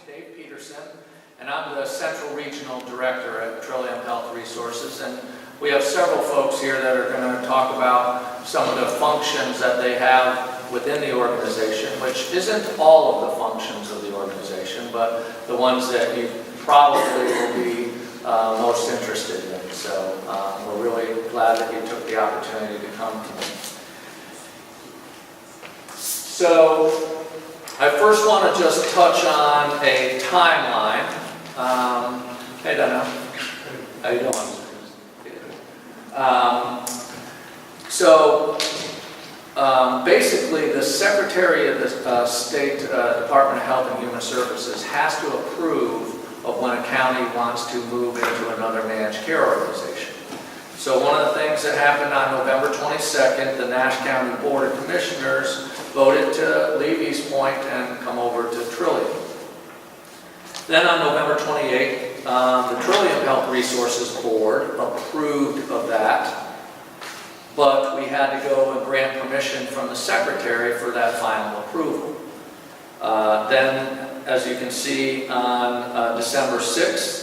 Dave Peterson, and I'm the Central Regional Director at Trillium Health Resources. And we have several folks here that are going to talk about some of the functions that they have within the organization, which isn't all of the functions of the organization, but the ones that you probably will be most interested in. So we're really glad that you took the opportunity to come tonight. So I first want to just touch on a timeline. Hey, Donna. How you doing? Basically, the Secretary of the State Department of Health and Human Services has to approve of when a county wants to move into another managed care organization. So one of the things that happened on November 22nd, the Nash County Board of Commissioners voted to leave East Point and come over to Trillium. Then on November 28th, the Trillium Health Resources Board approved of that, but we had to go and grant permission from the Secretary for that final approval. Then, as you can see, on December 6th,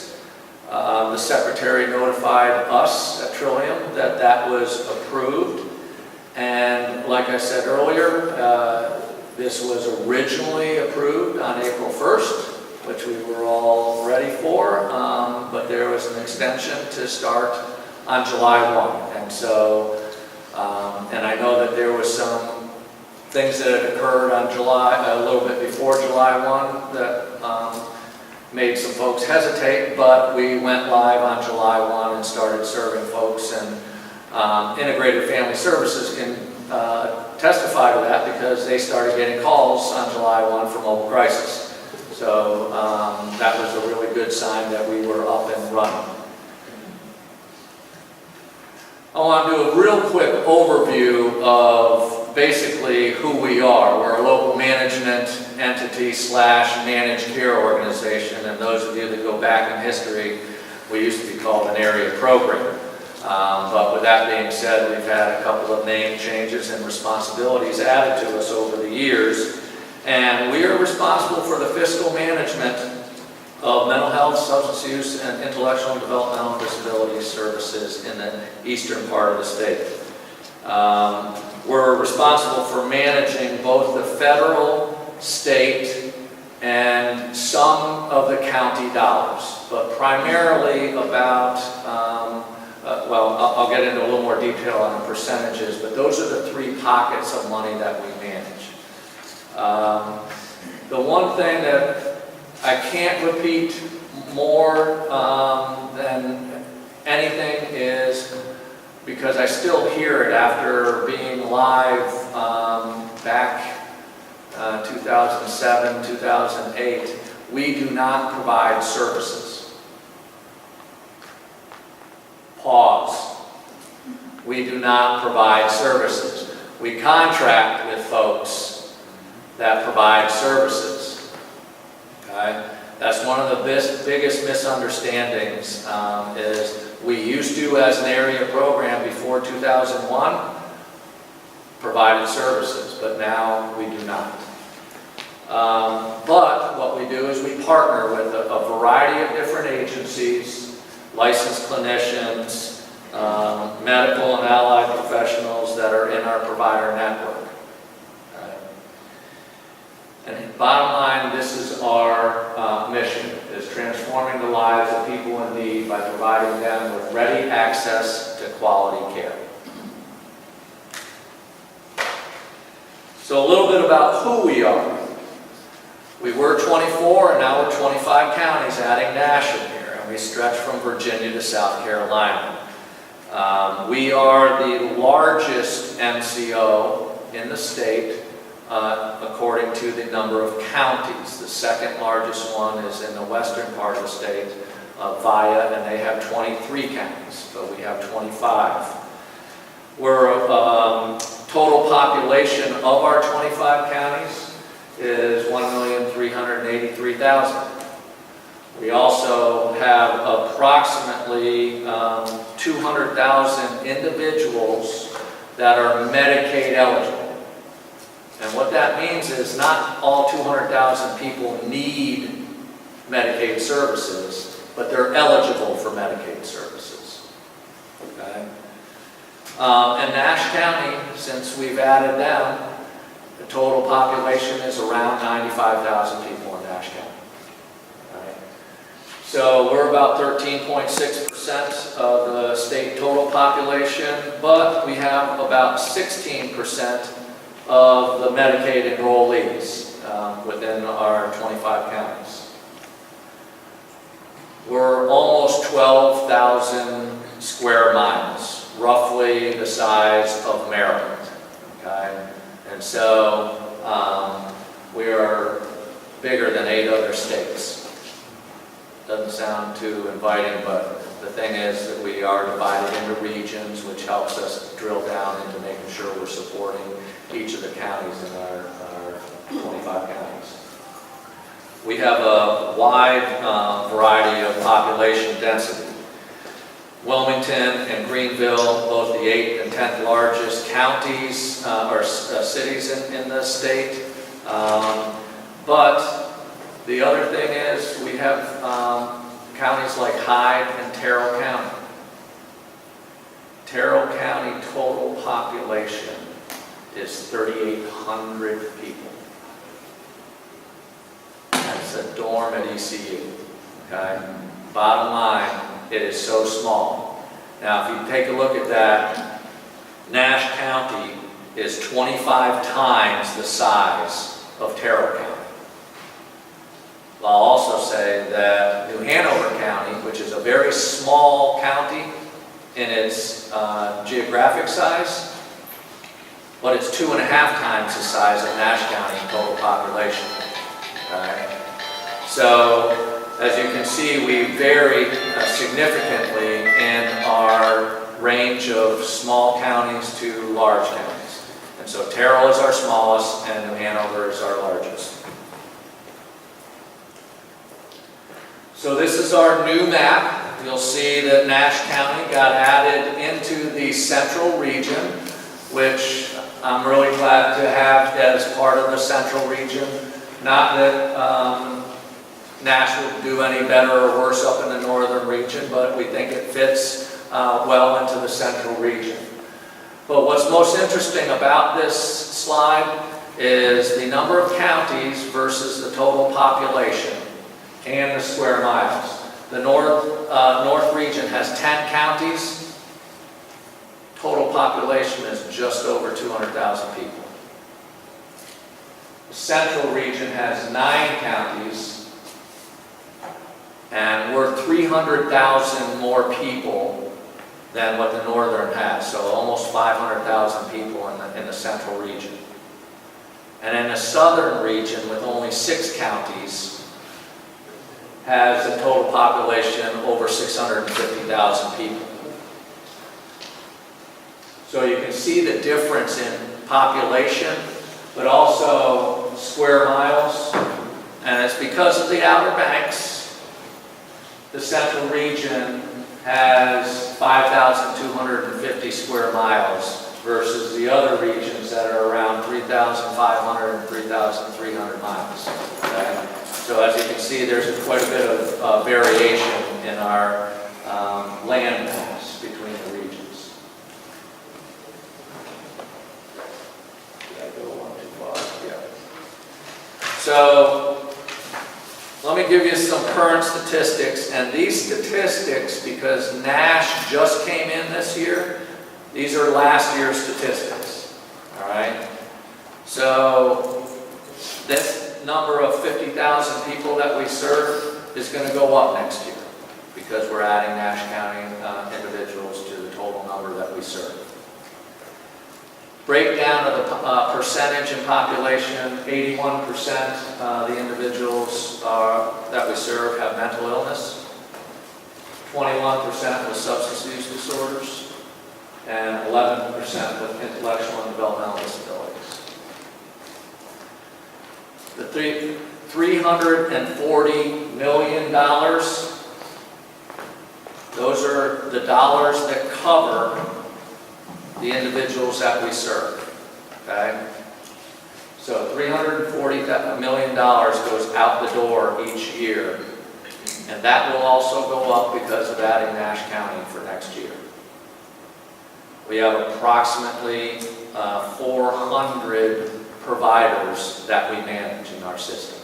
the Secretary notified us at Trillium that that was approved. And like I said earlier, this was originally approved on April 1st, which we were all ready for, but there was an extension to start on July 1. And so, and I know that there was some things that had occurred on a little bit before July 1 that made some folks hesitate, but we went live on July 1 and started serving folks, and Integrated Family Services can testify to that because they started getting calls on July 1 for mobile crisis. So that was a really good sign that we were up and running. I want to do a real quick overview of basically who we are. We're a local management entity / managed care organization, and those of you that go back in history, we used to be called an area program. But with that being said, we've had a couple of name changes and responsibilities added to us over the years, and we are responsible for the fiscal management of mental health, substance use, and intellectual and developmental disability services in the eastern part of the state. We're responsible for managing both the federal, state, and some of the county dollars, but primarily about, well, I'll get into a little more detail on the percentages, but those are the three pockets of money that we manage. The one thing that I can't repeat more than anything is, because I still hear it after being live back 2007, 2008, we do not provide services. Pause. We do not provide services. We contract with folks that provide services. Okay? That's one of the biggest misunderstandings is we used to, as an area program before 2001, provided services, but now we do not. But what we do is we partner with a variety of different agencies, licensed clinicians, medical and allied professionals that are in our provider network. And bottom line, this is our mission, is transforming the lives of people in need by providing them with ready access to quality care. So a little bit about who we are. We were 24 and now we're 25 counties, adding Nash in here, and we stretch from Virginia to South Carolina. We are the largest MCO in the state, according to the number of counties. The second largest one is in the western part of the state, Via, and they have 23 counties, but we have 25. We're total population of our 25 counties is 1,383,000. We also have approximately 200,000 individuals that are Medicaid eligible. And what that means is not all 200,000 people need Medicaid services, but they're eligible for Medicaid services. Okay? And Nash County, since we've added them, the total population is around 95,000 people in Nash County. Right? So we're about 13.6% of the state total population, but we have about 16% of the Medicaid enrollees within our 25 counties. We're almost 12,000 square miles, roughly the size of Maryland. Okay? And so we are bigger than 8 other states. Doesn't sound too inviting, but the thing is that we are divided into regions, which helps us drill down into making sure we're supporting each of the counties in our 25 counties. We have a wide variety of population density. Wilmington and Greenville, both the 8th and 10th largest counties or cities in the state. But the other thing is we have counties like Hyde and Terrell County. Terrell County total population is 3,800 people. That's a dorm at ECU. Okay? Bottom line, it is so small. Now, if you take a look at that, Nash County is 25 times the size of Terrell County. I'll also say that New Hanover County, which is a very small county in its geographic size, but it's 2.5 times the size of Nash County in total population. Okay? So, as you can see, we vary significantly in our range of small counties to large counties. And so Terrell is our smallest and New Hanover is our largest. So this is our new map. You'll see that Nash County got added into the central region, which I'm really glad to have as part of the central region. Not that Nash will do any better or worse up in the northern region, but we think it fits well into the central region. But what's most interesting about this slide is the number of counties versus the total population and the square miles. The north region has 10 counties. Total population is just over 200,000 people. The central region has 9 counties, and we're 300,000 more people than what the northern has, so almost 500,000 people in the central region. And in the southern region, with only 6 counties, has a total population over 650,000 people. So you can see the difference in population, but also square miles, and it's because of the Outer Banks. The central region has 5,250 square miles versus the other regions that are around 3,500 and 3,300 miles. Okay? So as you can see, there's quite a bit of variation in our land mass between the regions. Did I go one too far? Yeah. So let me give you some current statistics, and these statistics, because Nash just came in this year, these are last year's statistics. All right. So this number of 50,000 people that we serve is going to go up next year because we're adding Nash County individuals to the total number that we serve. Breakdown of the percentage in population: 81% of the individuals that we serve have mental illness, 21% with substance use disorders, and 11% with intellectual and developmental disabilities. The $340 million, those are the dollars that cover the individuals that we serve. Okay? So $340 million goes out the door each year And that will also go up because of adding Nash County for next year. We have approximately 400 providers that we manage in our system.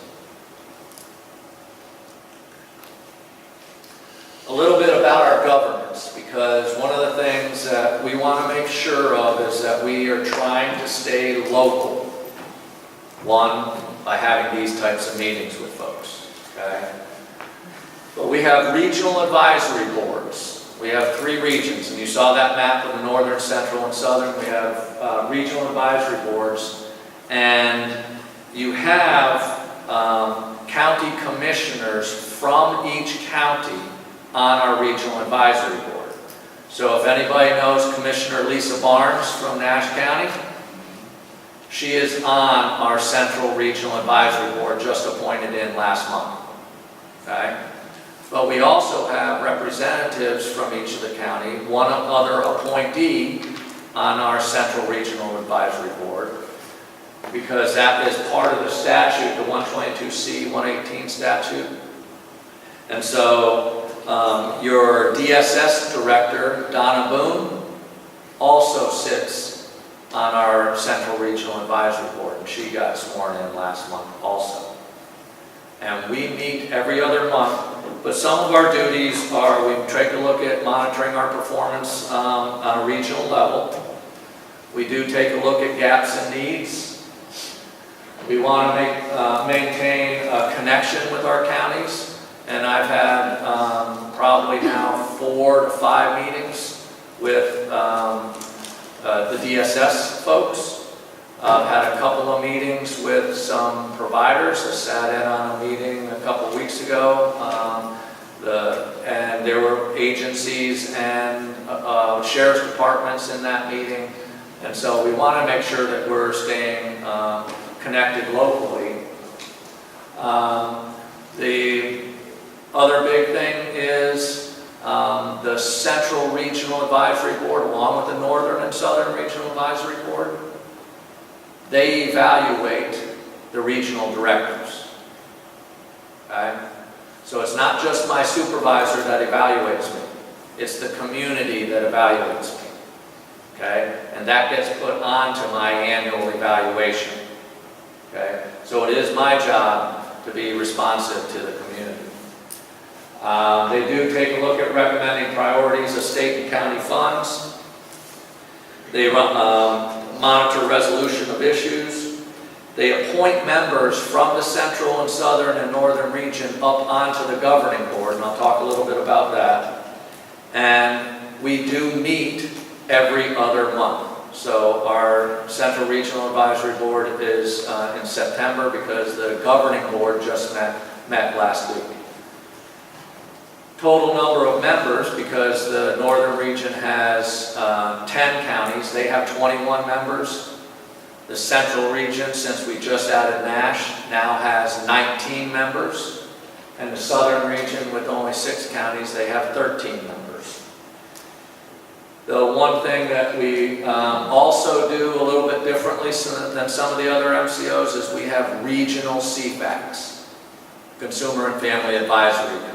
A little bit about our governance, because one of the things that we want to make sure of is that we are trying to stay local. One, by having these types of meetings with folks, okay? But we have regional advisory boards. We have 3 regions, and you saw that map of the northern, central, and southern. We have regional advisory boards, and you have county commissioners from each county on our regional advisory board. So if anybody knows Commissioner Lisa Barnes from Nash County, she is on our Central Regional Advisory Board, just appointed in last month. Okay? But we also have representatives from each of the county, one other appointee on our Central Regional Advisory Board, because that is part of the statute, the 122C, 118 statute. And so your DSS director, Donna Boone, also sits on our Central Regional Advisory Board, and she got sworn in last month also. And we meet every other month, but some of our duties are, we take a look at monitoring our performance on a regional level. We do take a look at gaps and needs. We want to maintain a connection with our counties, and I've had probably now 4 to 5 meetings with the DSS folks. I've had a couple of meetings with some providers. I sat in on a meeting a couple of weeks ago, and there were agencies and sheriff's departments in that meeting. And so we want to make sure that we're staying connected locally. The other big thing is the Central Regional Advisory Board, along with the Northern and Southern Regional Advisory Board. They evaluate the regional directors. Okay? So it's not just my supervisor that evaluates me. It's the community that evaluates me. Okay? And that gets put onto my annual evaluation. Okay? So it is my job to be responsive to the community. They do take a look at recommending priorities of state and county funds. They monitor resolution of issues. They appoint members from the Central and Southern and Northern region up onto the governing board, and I'll talk a little bit about that. And we do meet every other month. So our Central Regional Advisory Board is in September, because the governing board just met last week. Total number of members, because the Northern region has 10 counties, they have 21 members. The Central region, since we just added Nash, now has 19 members. And the Southern region, with only 6 counties, they have 13 members. The one thing that we also do a little bit differently than some of the other MCOs is we have regional CFACs, Consumer and Family Advisory Committees.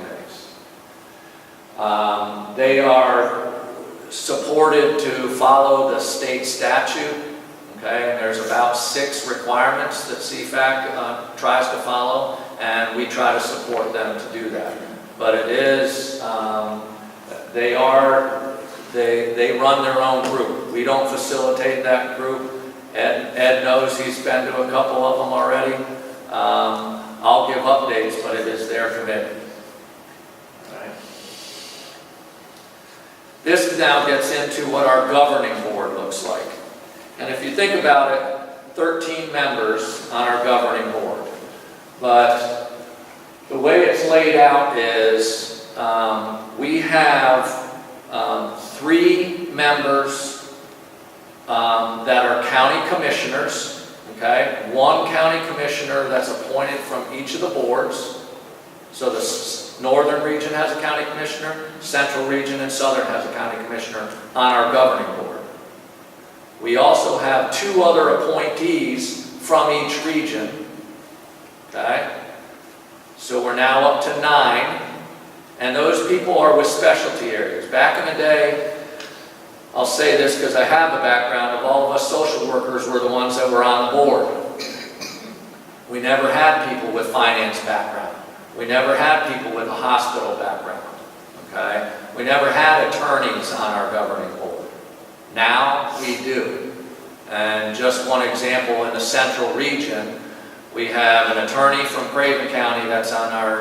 They are supported to follow the state statute, okay? And there's about 6 requirements that CFAC tries to follow, and we try to support them to do that. But it is, they run their own group. We don't facilitate that group. Ed knows, he's been to a couple of them already. I'll give updates, but it is their committee. This now gets into what our governing board looks like. And if you think about it, 13 members on our governing board. But the way it's laid out is we have 3 members that are county commissioners, okay? 1 county commissioner that's appointed from each of the boards. So the Northern region has a county commissioner, Central region and Southern has a county commissioner on our governing board. We also have 2 other appointees from each region, okay? So we're now up to 9, And those people are with specialty areas. Back in the day, I'll say this because I have a background of all of us social workers were the ones that were on the board. We never had people with finance background. We never had people with a hospital background. Okay? We never had attorneys on our governing board. Now we do. And just one example, in the central region, we have an attorney from Craven County that's on our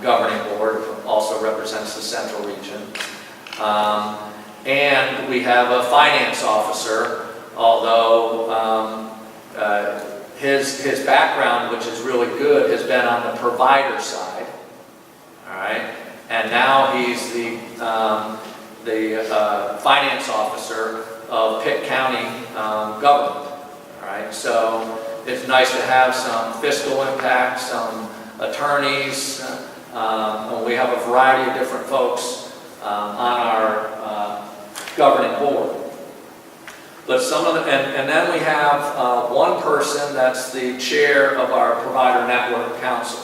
governing board, also represents the central region. And we have a finance officer, although his background, which is really good, has been on the provider side. All right? And now he's the finance officer of Pitt County government. All right? So it's nice to have some fiscal impact, some attorneys. We have a variety of different folks on our governing board. But some of the, and then we have one person that's the chair of our Provider Network Council.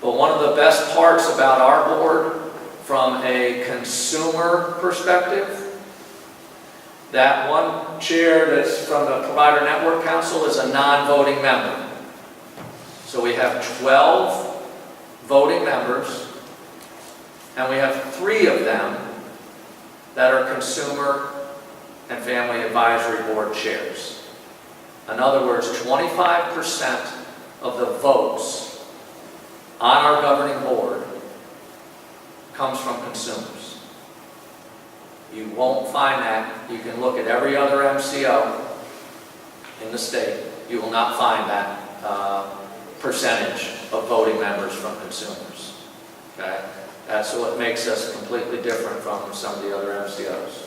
But one of the best parts about our board, from a consumer perspective, that one chair that's from the Provider Network Council is a non-voting member. So we have 12 voting members, and we have 3 of them that are consumer and family advisory board chairs. In other words, 25% of the votes on our governing board comes from consumers. You won't find that. You can look at every other MCO in the state. You will not find that percentage of voting members from consumers. Okay? That's what makes us completely different from some of the other MCOs.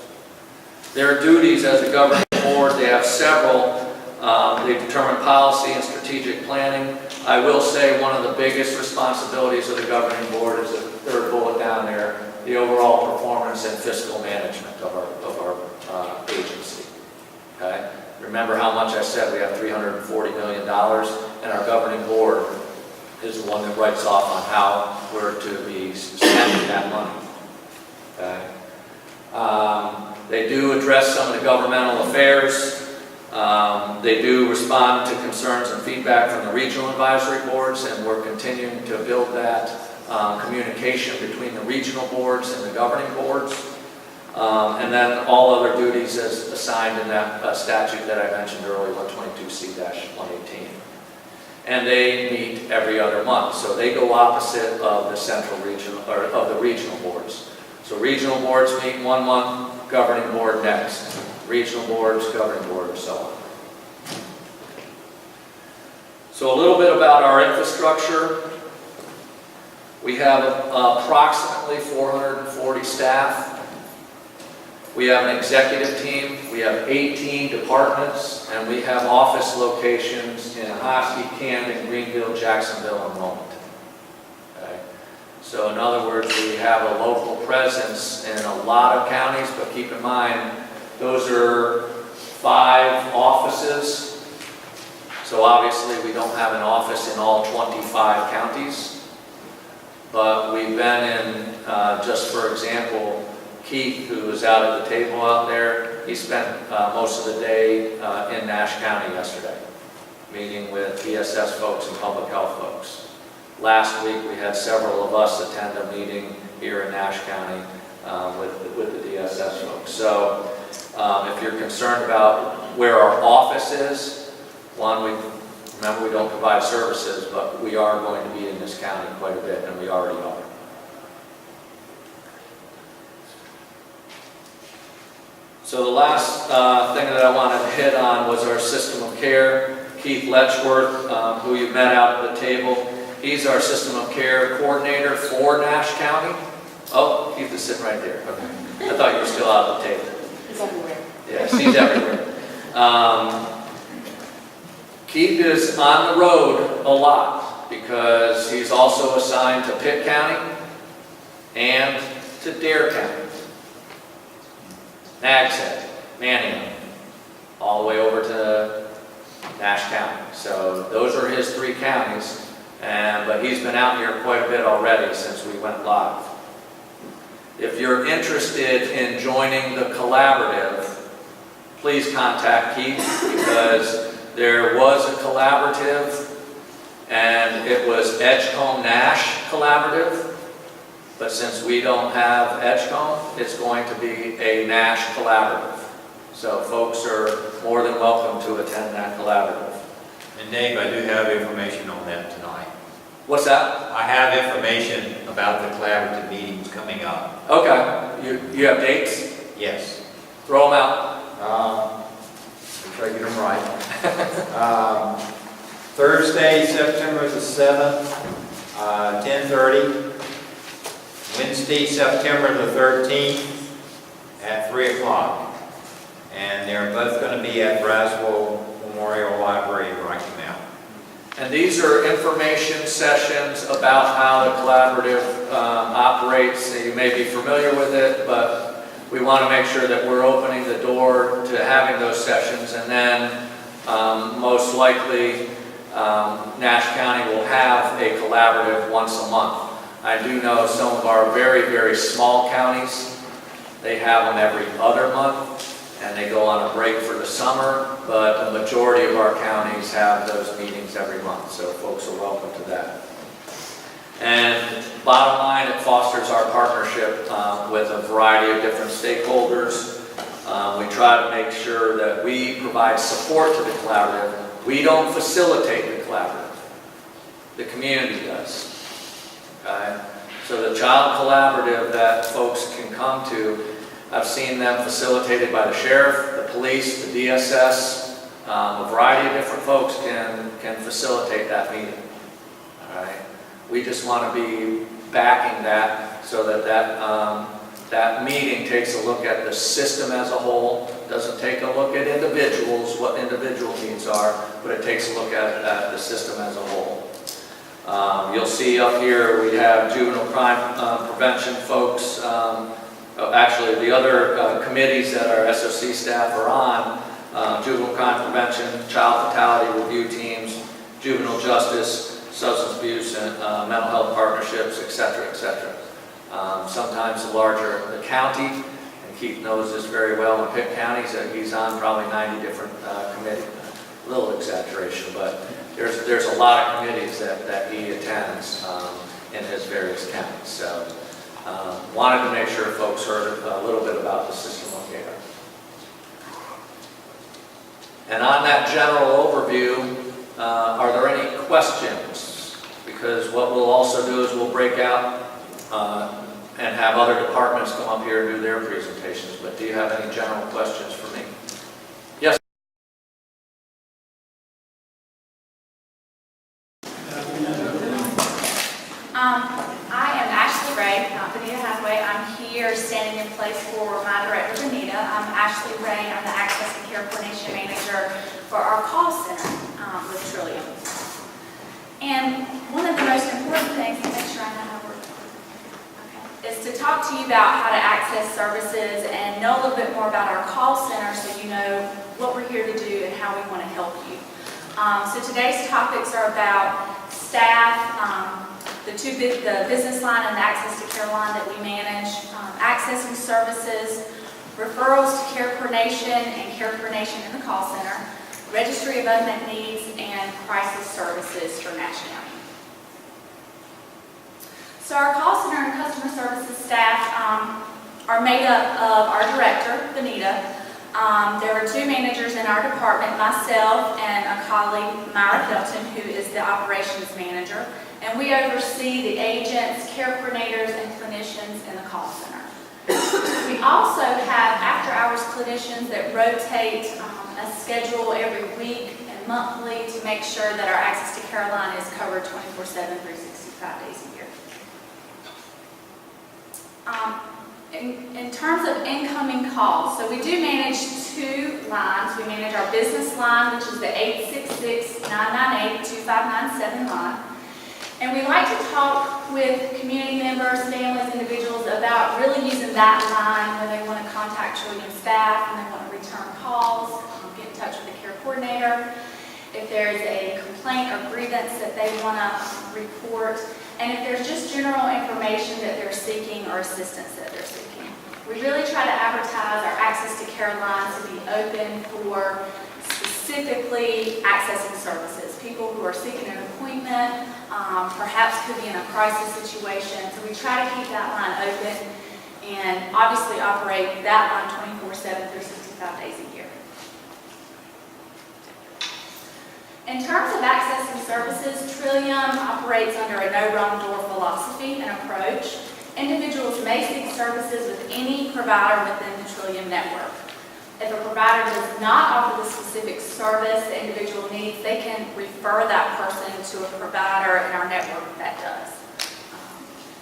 Their duties as a governing board, they have several. They determine policy and strategic planning. I will say one of the biggest responsibilities of the governing board is the third bullet down there, the overall performance and fiscal management of our agency. Okay? Remember how much I said we have $340 million, and our governing board is the one that writes off on how we're to be spending that money. Okay? They do address some of the governmental affairs. They do respond to concerns and feedback from the regional advisory boards, and we're continuing to build that communication between the regional boards and the governing boards. And then all other duties as assigned in that statute that I mentioned earlier, 122C-118. And they meet every other month, so they go opposite of the central regional, or of the regional boards. So regional boards meet 1 month, governing board next. Regional boards, governing board, and so on. So a little bit about our infrastructure. We have approximately 440 staff. We have an executive team. We have 18 departments, and we have office locations in Hosky, Camden, Greenville, Jacksonville, and Wilmington. Okay? So in other words, we have a local presence in a lot of counties, but keep in mind, those are 5 offices. So obviously we don't have an office in all 25 counties. But we've been in, just for example, Keith, who was out at the table out there, he spent most of the day in Nash County yesterday, meeting with DSS folks and public health folks. Last week we had several of us attend a meeting here in Nash County with the DSS folks. So if you're concerned about where our office is, one, remember we don't provide services, but we are going to be in this county quite a bit, and we already are. So the last thing that I wanted to hit on was our system of care. Keith Letchworth, who you met out at the table, he's our system of care coordinator for Nash County. Oh, Keith is sitting right there. Okay. I thought you were still out at the table. He's everywhere. Yes, he's everywhere. Keith is on the road a lot because he's also assigned to Pitt County and to Dare County, Nags Head, Manningham, all the way over to Nash County. So those are his 3 counties, but he's been out here quite a bit already since we went live. If you're interested in joining the collaborative, please contact Keith, because there was a collaborative and it was Edgecombe Nash Collaborative, but since we don't have Edgecombe, it's going to be a Nash Collaborative. So folks are more than welcome to attend that collaborative. And Dave, I do have information on that tonight. What's that? I have information about the collaborative meetings coming up. Okay. You have dates? Yes. Throw them out. Make sure I get them right. Thursday, September the 7th, 10:30. Wednesday, September the 13th at 3 o'clock. And they're both going to be at Braswell Memorial Library in Rocky Mount. And these are information sessions about how the collaborative operates. You may be familiar with it, but we want to make sure that we're opening the door to having those sessions. And then most likely Nash County will have a collaborative once a month. I do know some of our very, very small counties, they have them every other month, and they go on a break for the summer, but the majority of our counties have those meetings every month, so folks are welcome to that. And bottom line, it fosters our partnership with a variety of different stakeholders. We try to make sure that we provide support to the collaborative. We don't facilitate the collaborative. The community does. Okay? So the child collaborative that folks can come to, I've seen them facilitated by the sheriff, the police, the DSS, a variety of different folks can facilitate that meeting. All right? We just want to be backing that so that that meeting takes a look at the system as a whole, doesn't take a look at individuals, what individual needs are, but it takes a look at the system as a whole. You'll see up here we have juvenile crime prevention folks. Actually, the other committees that our SOC staff are on, juvenile crime prevention, child fatality review teams, juvenile justice, substance abuse and mental health partnerships, etc., etc. Sometimes the county, and Keith knows this very well in Pitt County, he's on probably 90 different committees. A little exaggeration, but there's a lot of committees that he attends in his various counties. So wanted to make sure folks heard a little bit about the system locator. And on that general overview, are there any questions? Because what we'll also do is we'll break out and have other departments come up here and do their presentations. But do you have any general questions for me? Yes? Standing in place for my director, Benita. I'm Ashley Ray. I'm the Access and Care Coordination Manager for our call center with Trillium. And one of the most important things, to make sure I know how to work, is to talk to you about how to access services and know a little bit more about our call center so you know what we're here to do and how we want to help you. So today's topics are about staff, the business line and the access to care line that we manage, accessing services, referrals to care coordination and care coordination in the call center, registry of unmet needs, and crisis services for Nash County. So our call center and customer services staff are made up of our director, Benita. There are two managers in our department, myself and a colleague, Myra Felton, who is the operations manager. And we oversee the agents, care coordinators, and clinicians in the call center. We also have after-hours clinicians that rotate a schedule every week and monthly to make sure that our access to care line is covered 24/7, 365 days a year. In terms of incoming calls, so we do manage two lines. We manage our business line, which is the 866-998-2597 line. And we like to talk with community members, families, individuals about really using that line when they want to contact Trillium staff and they want to return calls, get in touch with the care coordinator. If there's a complaint or grievance that they want to report, and if there's just general information that they're seeking or assistance that they're seeking. We really try to advertise our access to care lines to be open for specifically accessing services. People who are seeking an appointment, perhaps could be in a crisis situation. So we try to keep that line open and obviously operate that line 24/7, 365 days a year. In terms of accessing services, Trillium operates under a no wrong door philosophy and approach. Individuals may seek services with any provider within the Trillium network. If a provider does not offer the specific service the individual needs, they can refer that person to a provider in our network that does.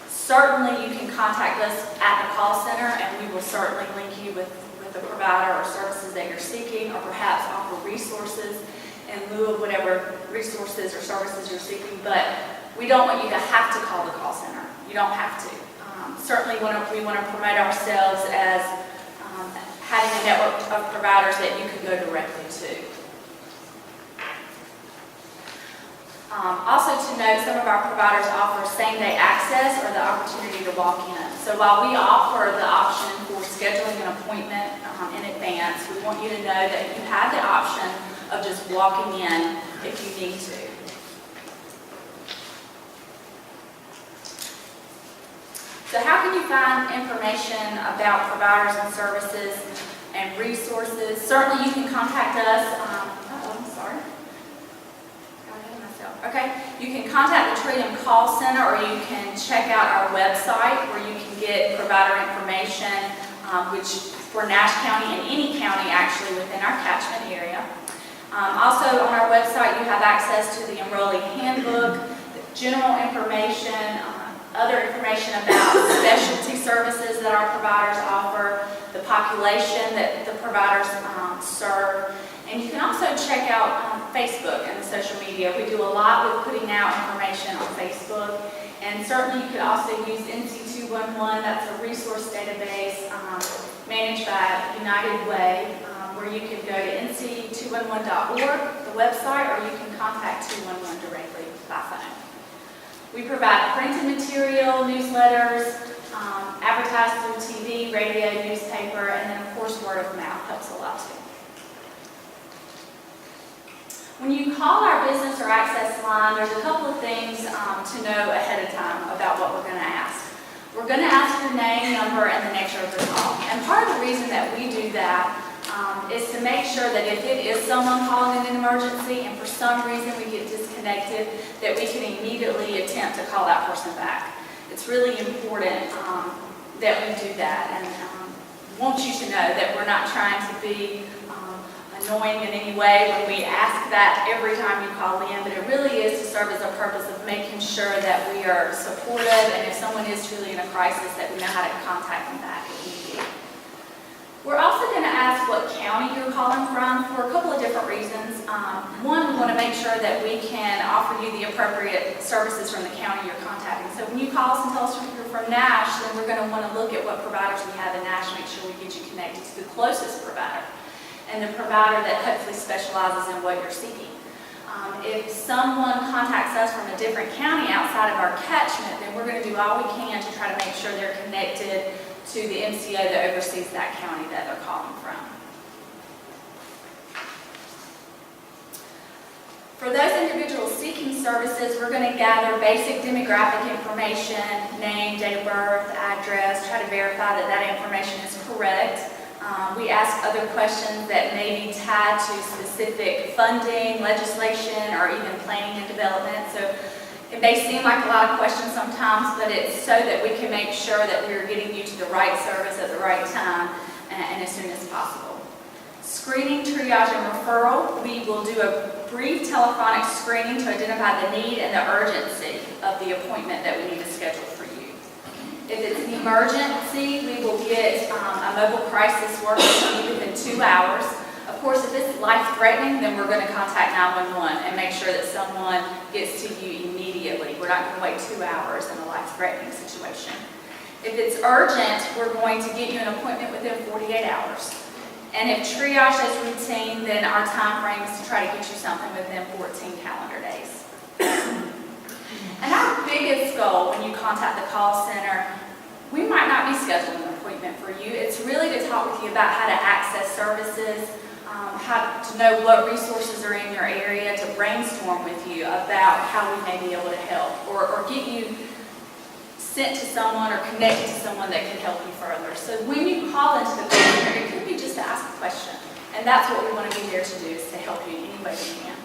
Certainly, you can contact us at the call center, and we will certainly link you with the provider or services that you're seeking, or perhaps offer resources in lieu of whatever resources or services you're seeking. But we don't want you to have to call the call center. You don't have to. Certainly, we want to promote ourselves as having a network of providers that you can go directly to. Also to note, some of our providers offer same-day access or the opportunity to walk in. So while we offer the option for scheduling an appointment in advance, we want you to know that you have the option of just walking in if you need to. So how can you find information about providers and services and resources? Certainly you can contact us. I'm sorry. Got ahead of myself. Okay, you can contact the Trillium call center, or you can check out our website where you can get provider information, which for Nash County and any county actually within our catchment area. Also on our website you have access to the enrollee handbook, general information, other information about specialty services that our providers offer, the population that the providers serve, and you can also check out Facebook and the social media. We do a lot with putting out information on Facebook, and certainly you could also use NC211. That's a resource database managed by United Way, where you can go to nc211.org, the website, or you can contact 211 directly by phone. We provide printed material, newsletters, advertise through TV, radio, newspaper, and then of course word of mouth helps a lot too. When you call our business or access line, there's a couple of things to know ahead of time about what we're going to ask. We're going to ask your name, number, and the nature of the call. And part of the reason that we do that is to make sure that if it is someone calling an emergency and for some reason we get disconnected, that we can immediately attempt to call that person back. It's really important that we do that, and want you to know that we're not trying to be annoying in any way when we ask that every time you call in, but it really is to serve as a purpose of making sure that we are supportive, and if someone is truly in a crisis, that we know how to contact them back if need be. We're also going to ask what county you're calling from for a couple of different reasons. One, we want to make sure that we can offer you the appropriate services from the county you're contacting. So when you call us and tell us you're from Nash, then we're going to want to look at what providers we have in Nash, make sure we get you connected to the closest provider and the provider that hopefully specializes in what you're seeking. If someone contacts us from a different county outside of our catchment, then we're going to do all we can to try to make sure they're connected to the MCO that oversees that county that they're calling from. For those individuals seeking services, we're going to gather basic demographic information, name, date of birth, address, try to verify that that information is correct. We ask other questions that may be tied to specific funding, legislation, or even planning and development. So it may seem like a lot of questions sometimes, but it's so that we can make sure that we're getting you to the right service at the right time and as soon as possible. Screening, triage, and referral. We will do a brief telephonic screening to identify the need and the urgency of the appointment that we need to schedule for you. If it's an emergency, we will get a mobile crisis worker to you within 2 hours. Of course, if it's life-threatening, then we're going to contact 911 and make sure that someone gets to you immediately. We're not going to wait 2 hours in a life-threatening situation. If it's urgent, we're going to get you an appointment within 48 hours. And if triage is routine, then our time frame is to try to get you something within 14 calendar days. And our biggest goal when you contact the call center, we might not be scheduling an appointment for you. It's really to talk with you about how to access services, how to know what resources are in your area, to brainstorm with you about how we may be able to help, or get you sent to someone or connected to someone that can help you further. So when you call into the call center, it could be just to ask a question. And that's what we want to be there to do, is to help you in any way we can.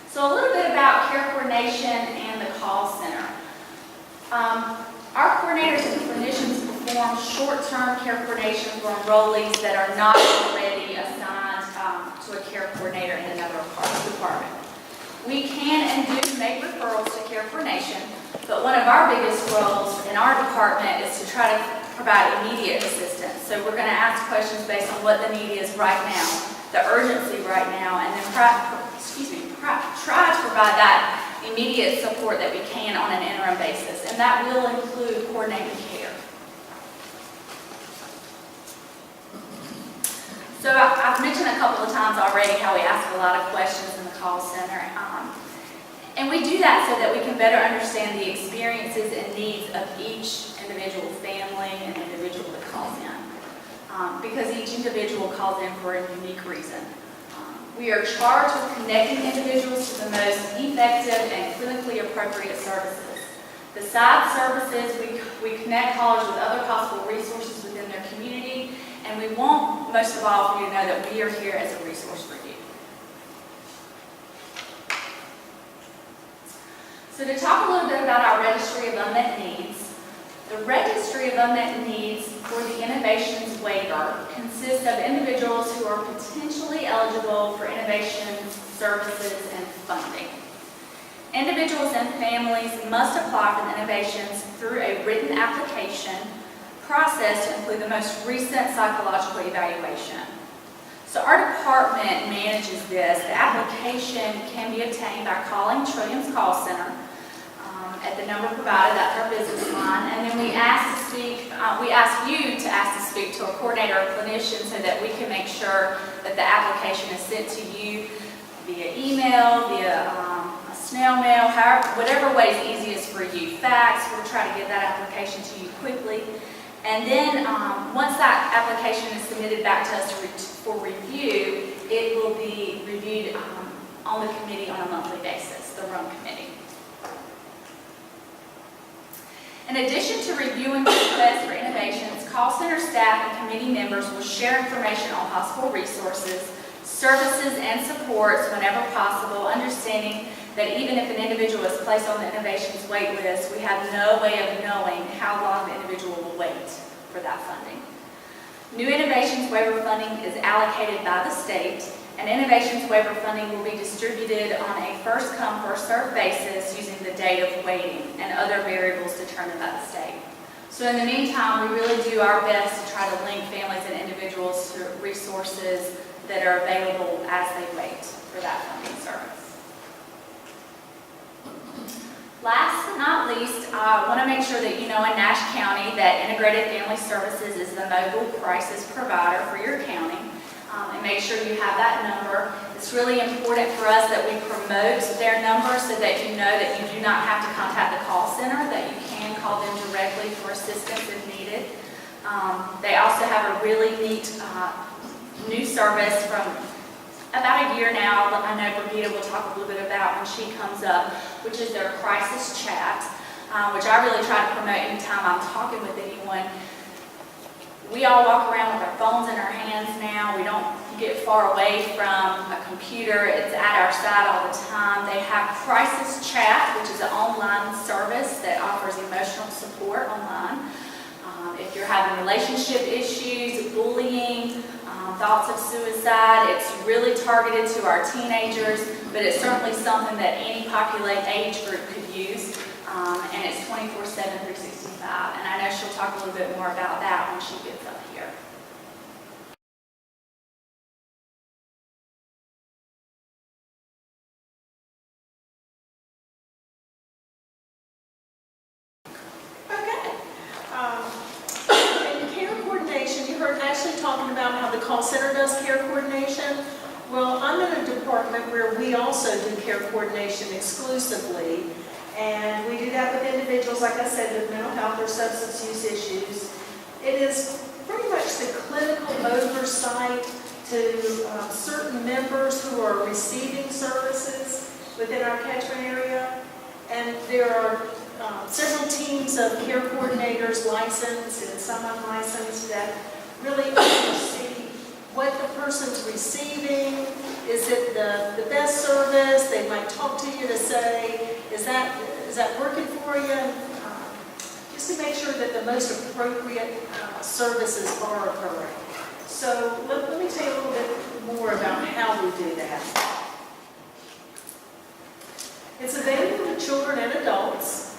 So a little bit about care coordination and the call center. Our coordinators and clinicians perform short-term care coordination for enrollees that are not already assigned to a care coordinator in another department. We can and do make referrals to care coordination, but one of our biggest roles in our department is to try to provide immediate assistance. So we're going to ask questions based on what the need is right now, the urgency right now, and then try to provide that immediate support that we can on an interim basis, and that will include coordinated care. So I've mentioned a couple of times already how we ask a lot of questions in the call center, and we do that so that we can better understand the experiences and needs of each individual family and individual that calls in, because each individual calls in for a unique reason. We are charged with connecting individuals to the most effective and clinically appropriate services. Besides services, we connect callers with other possible resources within their community, and we want, most of all, for you to know that we are here as a resource for you. So to talk a little bit about our Registry of Unmet Needs, the Registry of Unmet Needs for the Innovations Waiver consists of individuals who are potentially eligible for innovation services and funding. Individuals and families must apply for the innovations through a written application process to include the most recent psychological evaluation. So our department manages this. The application can be obtained by calling Trillium's call center at the number provided. That's our business line, and then we ask you to ask to speak to a coordinator or clinician so that we can make sure that the application is sent to you via email, via a snail mail, whatever way is easiest for you. Fax, we'll try to get that application to you quickly, and then once that application is submitted back to us for review, it will be reviewed on the committee on a monthly basis, the RUM committee. In addition to reviewing the request for innovations, call center staff and committee members will share information on possible resources, services, and supports whenever possible, understanding that even if an individual is placed on the innovations wait list, we have no way of knowing how long the individual will wait for that funding. New innovations waiver funding is allocated by the state, and innovations waiver funding will be distributed on a first-come, first-served basis using the date of waiting and other variables determined by the state. So in the meantime, we really do our best to try to link families and individuals to resources that are available as they wait for that funding service. Last but not least, I want to make sure that you know in Nash County that Integrated Family Services is the mobile crisis provider for your county. And make sure you have that number. It's really important for us that we promote their number so that you know that you do not have to contact the call center, that you can call them directly for assistance if needed. They also have a really neat new service from about a year now. I know Brigida will talk a little bit about when she comes up, which is their crisis chat, which I really try to promote anytime I'm talking with anyone. We all walk around with our phones in our hands now. We don't get far away from a computer. It's at our side all the time. They have Crisis Chat, which is an online service that offers emotional support online. If you're having relationship issues, bullying, thoughts of suicide, it's really targeted to our teenagers, but it's certainly something that any populated age group could use. And it's 24/7, 365. And I know she'll talk a little bit more about that when she gets up here. Okay. And care coordination, you heard Ashley talking about how the call center does care coordination. Well, I'm in a department where we also do care coordination exclusively. And we do that with individuals, like I said, with mental health or substance use issues. It is pretty much the clinical oversight to certain members who are receiving services within our catchment area. And there are several teams of care coordinators licensed and some unlicensed that really oversee what the person's receiving. Is it the best service? They might talk to you to say, is that working for you? Just to make sure that the most appropriate services are occurring. So let me tell you a little bit more about how we do that. It's available to children and adults.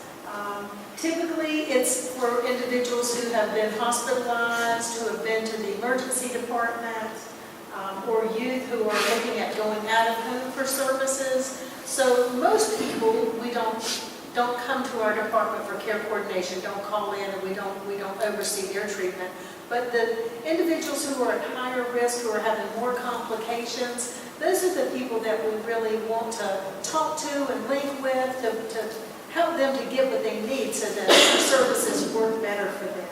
Typically, it's for individuals who have been hospitalized, who have been to the emergency department, or youth who are looking at going out of home for services. So most people, we don't come to our department for care coordination, don't call in, and we don't oversee their treatment. But the individuals who are at higher risk, who are having more complications, those are the people that we really want to talk to and link with to help them to get what they need so that the services work better for them.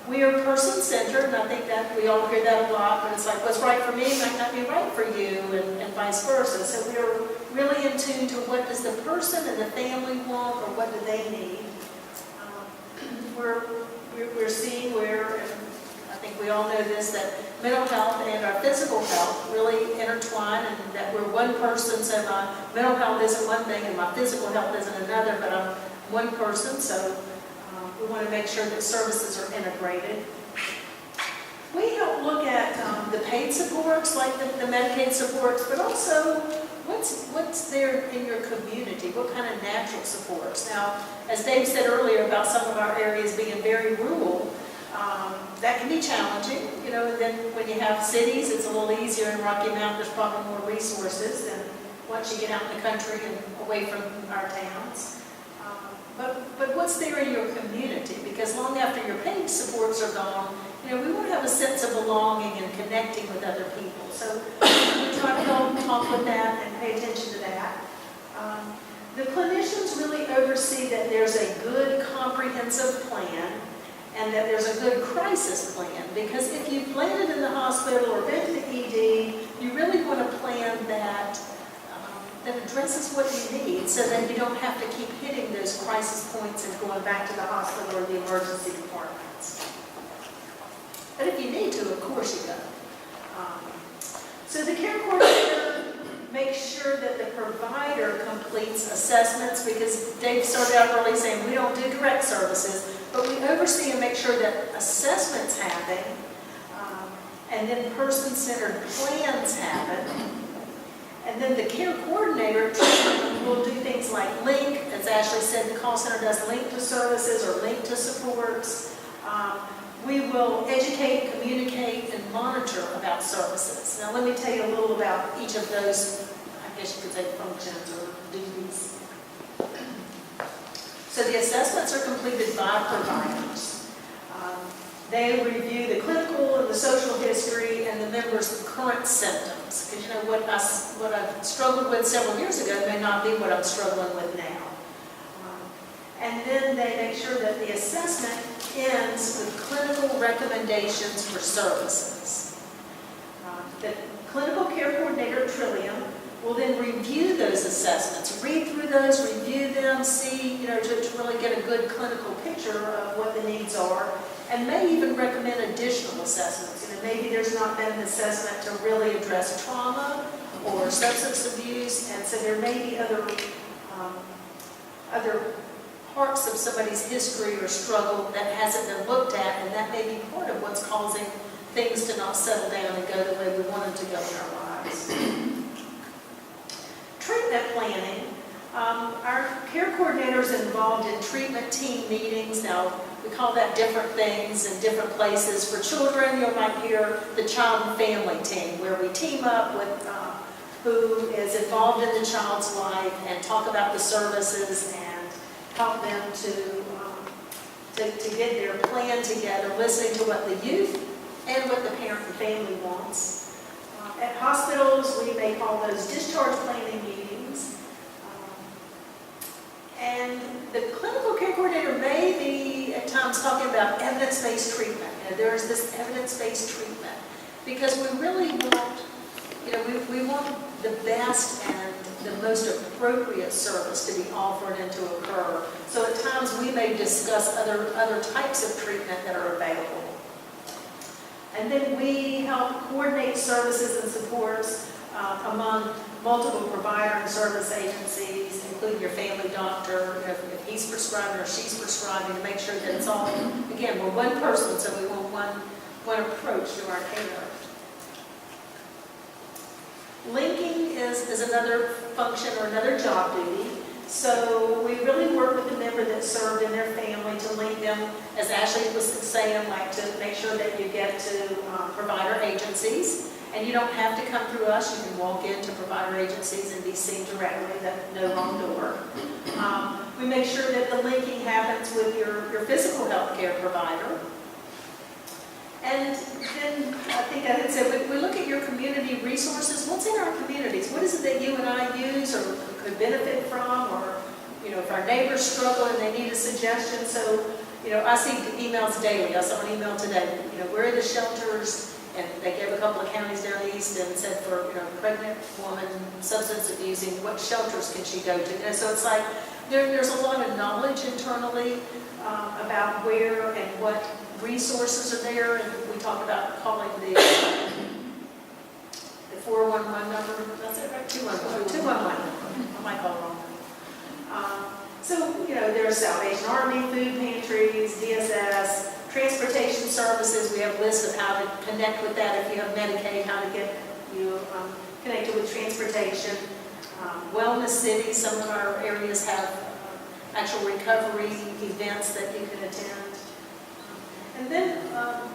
We are person-centered, and I think that we all hear that a lot, but it's like what's right for me might not be right for you, and vice versa. So we are really in tune to what does the person and the family want, or what do they need. We're seeing where, and I think we all know this, that mental health and our physical health really intertwine, and that we're one person, so my mental health isn't one thing and my physical health isn't another, but I'm one person, so we want to make sure that services are integrated. We help look at the paid supports, like the Medicaid supports, but also what's there in your community, what kind of natural supports. Now, as Dave said earlier about some of our areas being very rural, that can be challenging, you know, and then when you have cities, it's a little easier. In Rocky Mount, there's probably more resources than once you get out in the country and away from our towns. But what's there in your community? Because long after your paid supports are gone, you know, we want to have a sense of belonging and connecting with other people. So we try to help talk with that and pay attention to that. The clinicians really oversee that there's a good comprehensive plan and that there's a good crisis plan. Because if you've landed in the hospital or been to the ED, you really want a plan that addresses what you need so that you don't have to keep hitting those crisis points and going back to the hospital or the emergency departments. But if you need to, of course you go. So the care coordinator makes sure that the provider completes assessments, because Dave started out early saying we don't do direct services, but we oversee and make sure that assessments happen, and then person-centered plans happen. And then the care coordinator will do things like link, as Ashley said, the call center does link to services or link to supports. We will educate, communicate, and monitor about services. Now let me tell you a little about each of those, I guess you could say, functions or duties. So the assessments are completed by providers. They review the clinical and the social history and the member's current symptoms. Because you know what I struggled with several years ago may not be what I'm struggling with now. And then they make sure that the assessment ends with clinical recommendations for services. The clinical care coordinator, Trillium, will then review those assessments, read through those, review them, see, you know, to really get a good clinical picture of what the needs are, and may even recommend additional assessments. You know, maybe there's not been an assessment to really address trauma or substance abuse, and so there may be other parts of somebody's history or struggle that hasn't been looked at, and that may be part of what's causing things to not settle down and go the way we want them to go in our lives. Treatment planning. Our care coordinators involved in treatment team meetings. Now, we call that different things in different places. For children, you might hear the child and family team, where we team up with who is involved in the child's life and talk about the services and help them to get their plan together, listening to what the youth and what the parent and family wants. At hospitals, we may call those discharge planning meetings. And the clinical care coordinator may be at times talking about evidence-based treatment. There's this evidence-based treatment because we really want, we want the best and the most appropriate service to be offered and to occur. So at times we may discuss other types of treatment that are available. And then we help coordinate services and supports among multiple provider and service agencies, including your family doctor, if he's prescribing or she's prescribing, to make sure that it's all, again, we're one person, so we want one approach to our care. Linking is another function or another job duty. So we really work with the member that served in their family to link them, as Ashley was saying, like to make sure that you get to provider agencies. And you don't have to come through us. You can walk into provider agencies and be seen directly, no wrong door. We make sure that the linking happens with your physical health care provider. And then I think I had said, we look at your community resources. What's in our communities? What is it that you and I use or could benefit from? Or, if our neighbors struggle and they need a suggestion. So, I see emails daily. I saw an email today. Where are the shelters? And they gave a couple of counties down east and said for, pregnant woman, substance abusing, what shelters can she go to? And so it's like there's a lot of knowledge internally about where and what resources are there. And we talk about calling the 411 number. That's it, right? 211. 211. I might call it wrong. So, there's Salvation Army, food pantries, DSS, transportation services. We have lists of how to connect with that if you have Medicaid, how to get you connected with transportation. Wellness cities, some of our areas have actual recovery events that you can attend. And then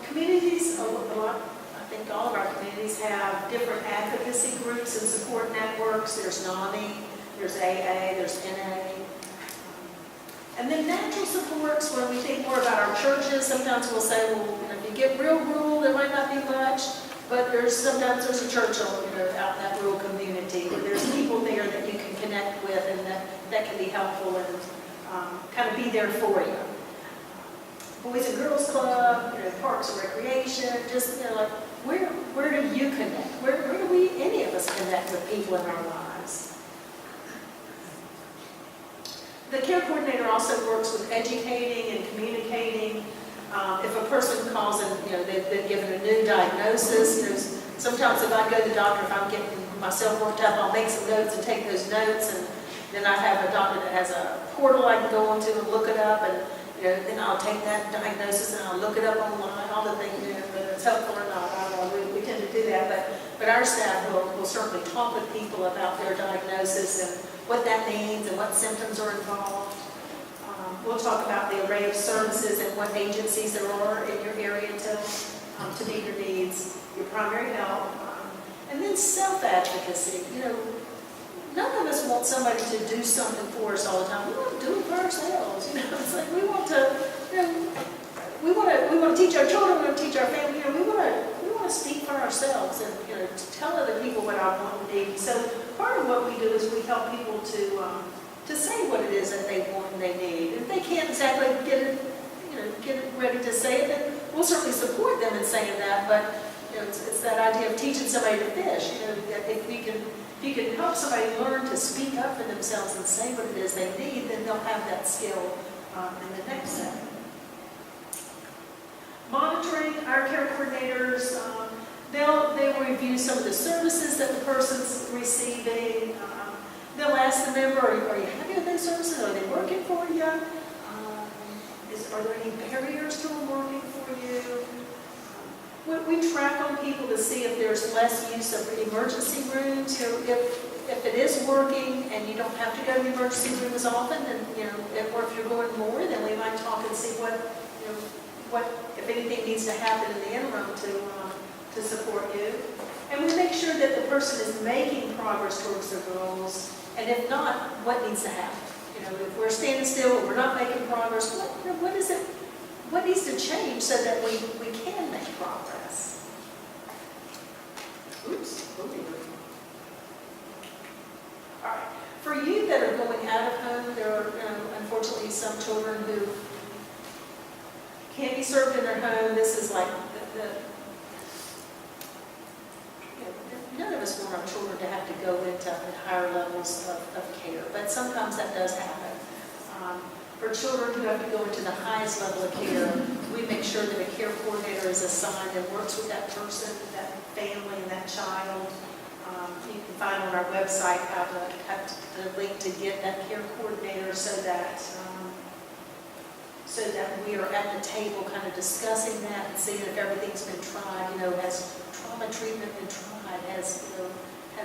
communities, a lot, I think all of our communities have different advocacy groups and support networks. There's NAMI, there's AA, there's NA. And then natural supports, when we think more about our churches, sometimes we'll say, well, if you get real rural, there might not be much, but sometimes there's a church out in that rural community where there's people there that you can connect with and that can be helpful and kind of be there for you. Boys and Girls Club, Parks and Recreation, just, like, where do you connect? Where do any of us connect with people in our lives? The care coordinator also works with educating and communicating. If a person calls and they've been given a new diagnosis, sometimes if I go to the doctor, if I'm getting myself worked up, I'll make some notes and take those notes, and then I have a doctor that has a portal I can go onto and look it up, and then I'll take that diagnosis and I'll look it up online, all the things, whether it's helpful or not. I don't know, we tend to do that, but our staff will certainly talk with people about their diagnosis and what that means and what symptoms are involved. We'll talk about the array of services and what agencies there are in your area to meet your needs, your primary help, and then self-advocacy. None of us want somebody to do something for us all the time. We want to do it for ourselves. It's like we want to, we want to teach our children, we want to teach our family. We want to speak for ourselves and tell other people what our want and need. So part of what we do is we help people to say what it is that they want and they need. If they can't exactly get it ready to say it, then we'll certainly support them in saying that. But it's that idea of teaching somebody to fish. That if you can help somebody learn to speak up for themselves and say what it is they need, then they'll have that skill in the next step. Monitoring, our care coordinators, they'll review some of the services that the person's receiving. They'll ask the member, are you happy with those services? Are they working for you? Are there any barriers to them working for you? We track on people to see if there's less use of emergency rooms. If it is working and you don't have to go to the emergency room as often, then or if you're going more, then we might talk and see what if anything needs to happen in the interim to support you. And we make sure that the person is making progress towards their goals, and if not, what needs to happen. If we're standing still or we're not making progress, what is it? What needs to change so that we can make progress? Oops. All right. For youth that are going out of home, there are unfortunately, some children who can't be served in their home. This is like none of us want our children to have to go into higher levels of care, but sometimes that does happen. For children who have to go into the highest level of care, we make sure that a care coordinator is assigned and works with that person, that family, and that child. You can find on our website how to link to get that care coordinator so that we are at the table kind of discussing that and seeing if everything's been tried. Has trauma treatment been tried? Has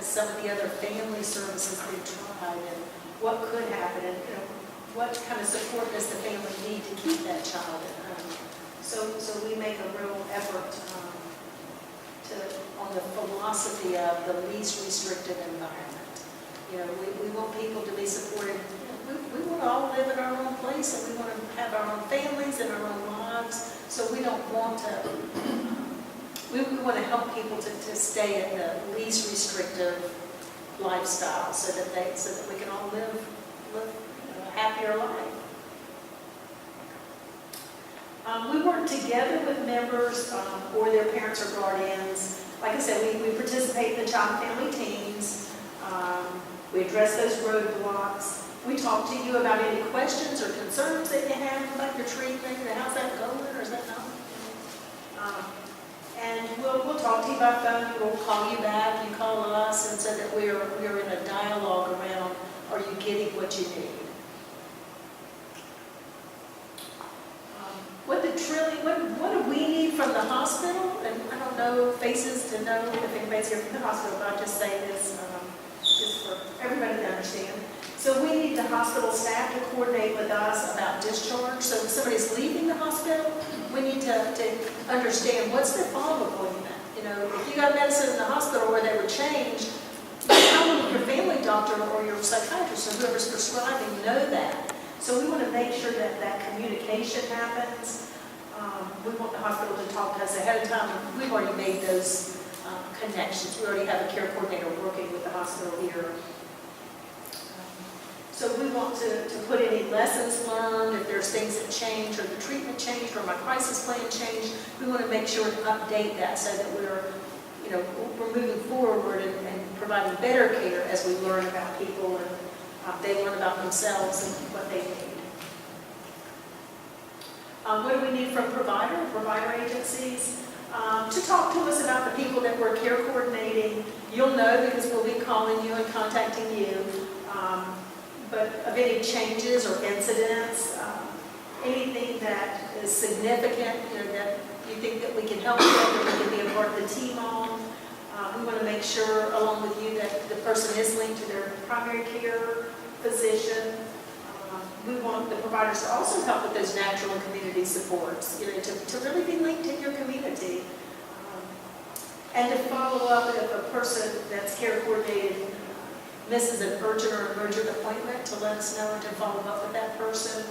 some of the other family services been tried? And what could happen? And what kind of support does the family need to keep that child at home? So we make a real effort on the philosophy of the least restrictive environment. We want people to be supported. We want to all live in our own place, and we want to have our own families and our own lives. So we don't want to. We want to help people to stay in the least restrictive lifestyle, so that we can all live a happier life. We work together with members or their parents or guardians. Like I said, we participate in the child and family teams. We address those roadblocks. We talk to you about any questions or concerns that you have about your treatment. How's that going, or is that not? And we'll talk to you by phone. We'll call you back. You call us, and so that we're in a dialogue around, are you getting what you need? What do we need from the hospital? And I don't know faces to know if anybody's here from the hospital, but I'll just say this just for everybody to understand. So we need the hospital staff to coordinate with us about discharge. So if somebody's leaving the hospital, we need to understand what's their follow-up appointment. If you got medicine in the hospital where they were changed, how will your family doctor or your psychiatrist or whoever's prescribing know that? So we want to make sure that communication happens. We want the hospital to talk to us ahead of time. We've already made those connections. We already have a care coordinator working with the hospital here. So we want to put any lessons learned, if there's things that change, or the treatment changed, or my crisis plan changed. We want to make sure to update that so that we're moving forward and providing better care as we learn about people and they learn about themselves and what they need. What do we need from provider agencies? To talk to us about the people that we're care coordinating. You'll know because we'll be calling you and contacting you. But of any changes or incidents, anything that is significant, that you think that we can help with, or we can be a part of the team on. We want to make sure, along with you, that the person is linked to their primary care physician. We want the providers to also help with those natural and community supports, to really be linked in your community. And to follow up if a person that's care coordinated misses an urgent or emergent appointment, to let us know and to follow up with that person.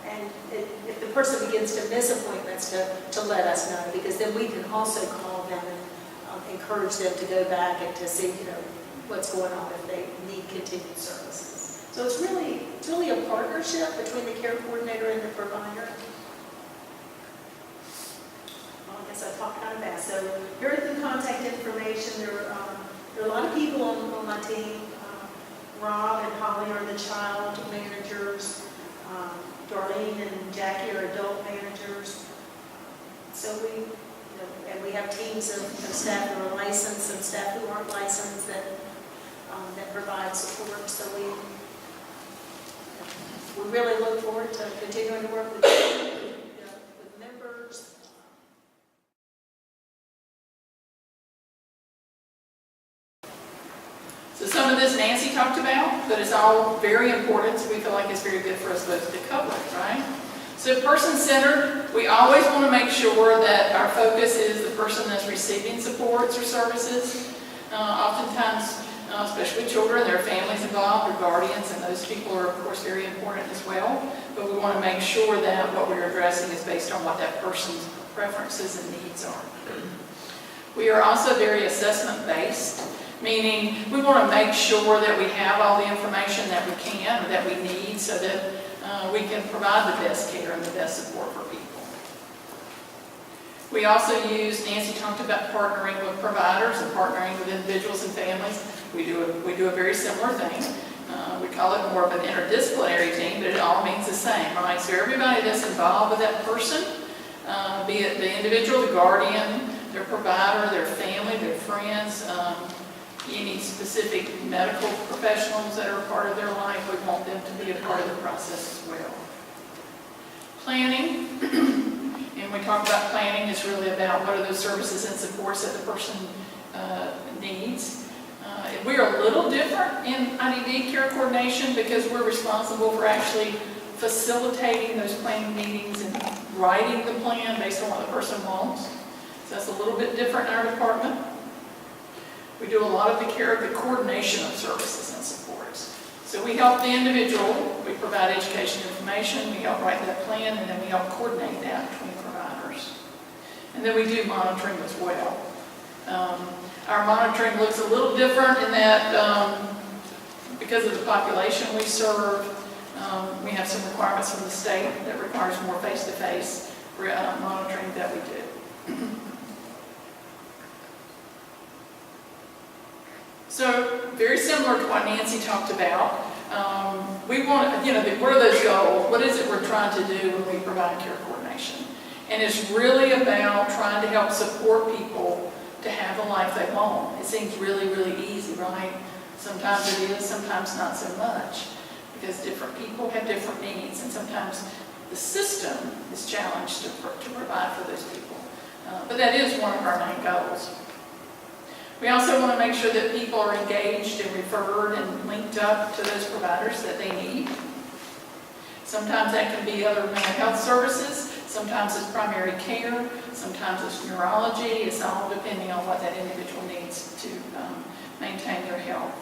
And if the person begins to miss appointments, to let us know, because then we can also call them and encourage them to go back and to see what's going on if they need continued services. So it's really a partnership between the care coordinator and the provider. Well, I guess I talked kind of fast. So here are the contact information. There are a lot of people on my team. Rob and Holly are the child managers. Darlene and Jackie are adult managers. So we have teams of staff who are licensed and staff who aren't licensed that provide support. So we really look forward to continuing to work with members. So some of this Nancy talked about, but it's all very important, so we feel like it's very good for us both to cover it, right? So person-centered, we always want to make sure that our focus is the person that's receiving supports or services. Oftentimes, especially children, their families involved, or guardians, and those people are, of course, very important as well. But we want to make sure that what we're addressing is based on what that person's preferences and needs are. We are also very assessment-based. Meaning, we want to make sure that we have all the information that we can or that we need so that we can provide the best care and the best support for people. We also use, Nancy talked about partnering with providers and partnering with individuals and families. We do a very similar thing. We call it more of an interdisciplinary team, but it all means the same, right? So everybody that's involved with that person, be it the individual, the guardian, their provider, their family, their friends, any specific medical professionals that are a part of their life, we want them to be a part of the process as well. Planning, and we talk about planning is really about what are those services and supports that the person needs. We are a little different in IDD care coordination because we're responsible for actually facilitating those planning meetings and writing the plan based on what the person wants. So that's a little bit different in our department. We do a lot of the care of the coordination of services and supports. So we help the individual, we provide education information, we help write that plan, and then we help coordinate that between providers. And then we do monitoring as well. Our monitoring looks a little different in that because of the population we serve, we have some requirements from the state that requires more face-to-face monitoring that we do. So very similar to what Nancy talked about, we want, what are those goals? What is it we're trying to do when we provide care coordination? And it's really about trying to help support people to have the life they want. It seems really, really easy, right? Sometimes it is, sometimes not so much, because different people have different needs, and sometimes the system is challenged to provide for those people. But that is one of our main goals. We also want to make sure that people are engaged and referred and linked up to those providers that they need. Sometimes that can be other mental health services, sometimes it's primary care, sometimes it's neurology. It's all depending on what that individual needs to maintain their health.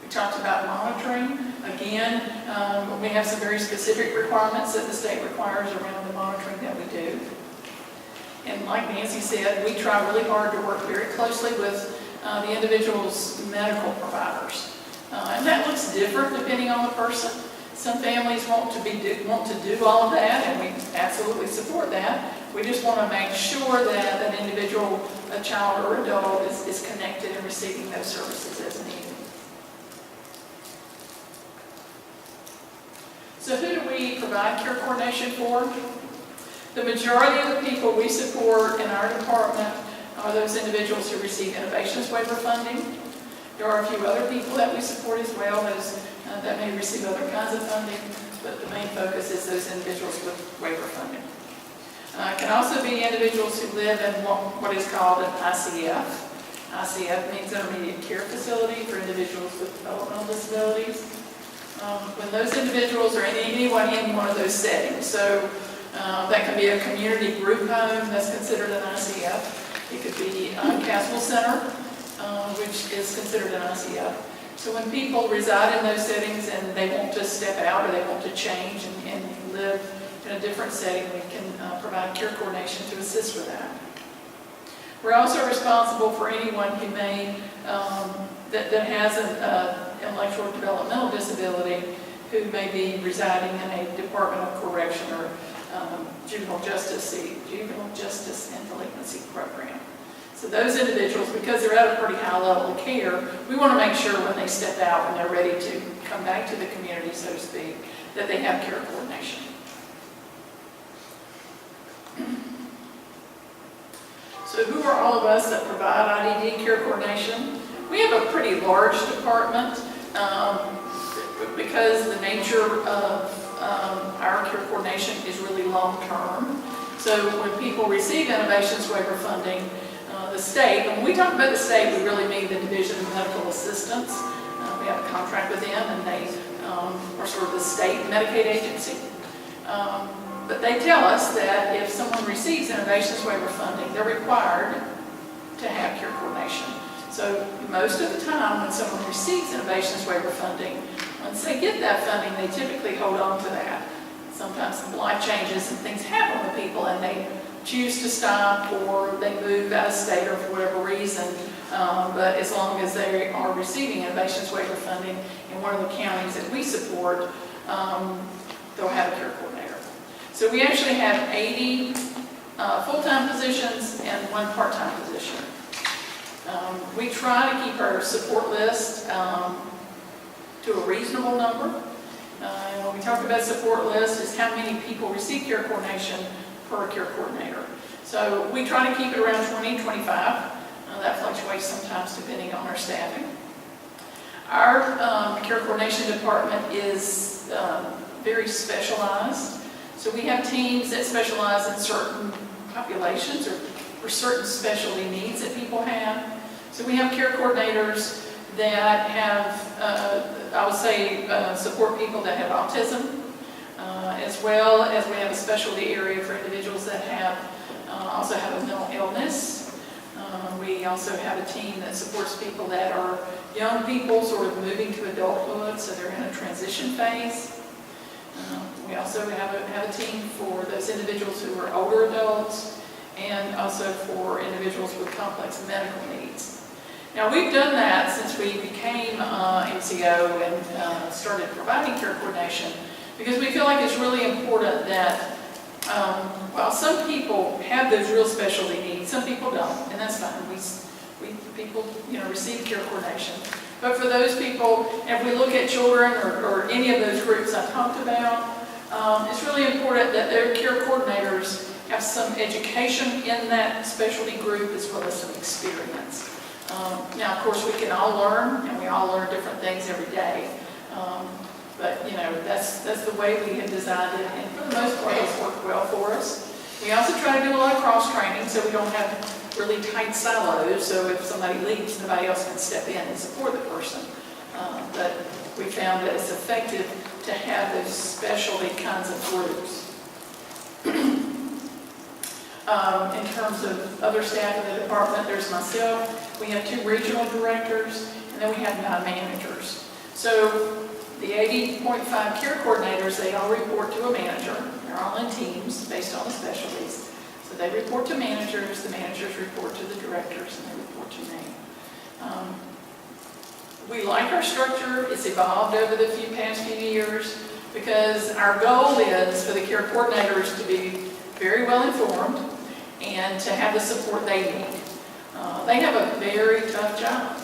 We talked about monitoring. Again, we have some very specific requirements that the state requires around the monitoring that we do. And like Nancy said, we try really hard to work very closely with the individual's medical providers. And that looks different depending on the person. Some families want to do all of that, and we absolutely support that. We just want to make sure that that individual, a child or adult, is connected and receiving those services as needed. So who do we provide care coordination for? The majority of the people we support in our department are those individuals who receive innovations waiver funding. There are a few other people that we support as well, those that may receive other kinds of funding, but the main focus is those individuals with waiver funding. It can also be individuals who live in what is called an ICF. ICF means Intermediate Care Facility for individuals with developmental disabilities. When those individuals are anyone in one of those settings, so that can be a community group home that's considered an ICF. It could be a Castle Center, which is considered an ICF. So when people reside in those settings and they want to step out or they want to change and live in a different setting, we can provide care coordination to assist with that. We're also responsible for anyone who may, that has an intellectual developmental disability who may be residing in a Department of Correction or juvenile justice and delinquency program. So those individuals, because they're at a pretty high level of care, we want to make sure when they step out and they're ready to come back to the community, so to speak, that they have care coordination. So who are all of us that provide IDD care coordination? We have a pretty large department because the nature of our care coordination is really long-term. So when people receive innovations waiver funding, the state, and when we talk about the state, we really mean the Division of Medical Assistance. We have a contract with them, and they are sort of the state Medicaid agency. But they tell us that if someone receives innovations waiver funding, they're required to have care coordination. So most of the time when someone receives innovations waiver funding, once they get that funding, they typically hold on to that. Sometimes life changes and things happen with people and they choose to stop or they move out of state or for whatever reason. But as long as they are receiving innovations waiver funding in one of the counties that we support, they'll have a care coordinator. So we actually have 80 full-time positions and 1 part-time position. We try to keep our support list to a reasonable number. When we talk about support list, is how many people receive care coordination per care coordinator. So we try to keep it around 20, 25. That fluctuates sometimes depending on our staffing. Our care coordination department is very specialized. So we have teams that specialize in certain populations or certain specialty needs that people have. So we have care coordinators that have, I would say, support people that have autism, as well as we have a specialty area for individuals that have, also have a mental illness. We also have a team that supports people that are young people sort of moving to adulthood, so they're in a transition phase. We also have a team for those individuals who are older adults and also for individuals with complex medical needs. Now, we've done that since we became MCO and started providing care coordination because we feel like it's really important that while some people have those real specialty needs, some people don't, and that's fine. People receive care coordination. But for those people, if we look at children or any of those groups I talked about, it's really important that their care coordinators have some education in that specialty group as well as some experience. Now, of course, we can all learn, and we all learn different things every day. But that's the way we have designed it, and for the most part, it's worked well for us. We also try to do a lot of cross-training so we don't have really tight silos, so if somebody leaves, nobody else can step in and support the person. But we found that it's effective to have those specialty kinds of groups. In terms of other staff in the department, there's myself, we have 2 regional directors, and then we have 9 managers. So the 80.5 care coordinators, they all report to a manager. They're all in teams based on the specialties. So they report to managers, the managers report to the directors, and they report to me. We like our structure. It's evolved over the past few years because our goal is for the care coordinators to be very well informed and to have the support they need. They have a very tough job.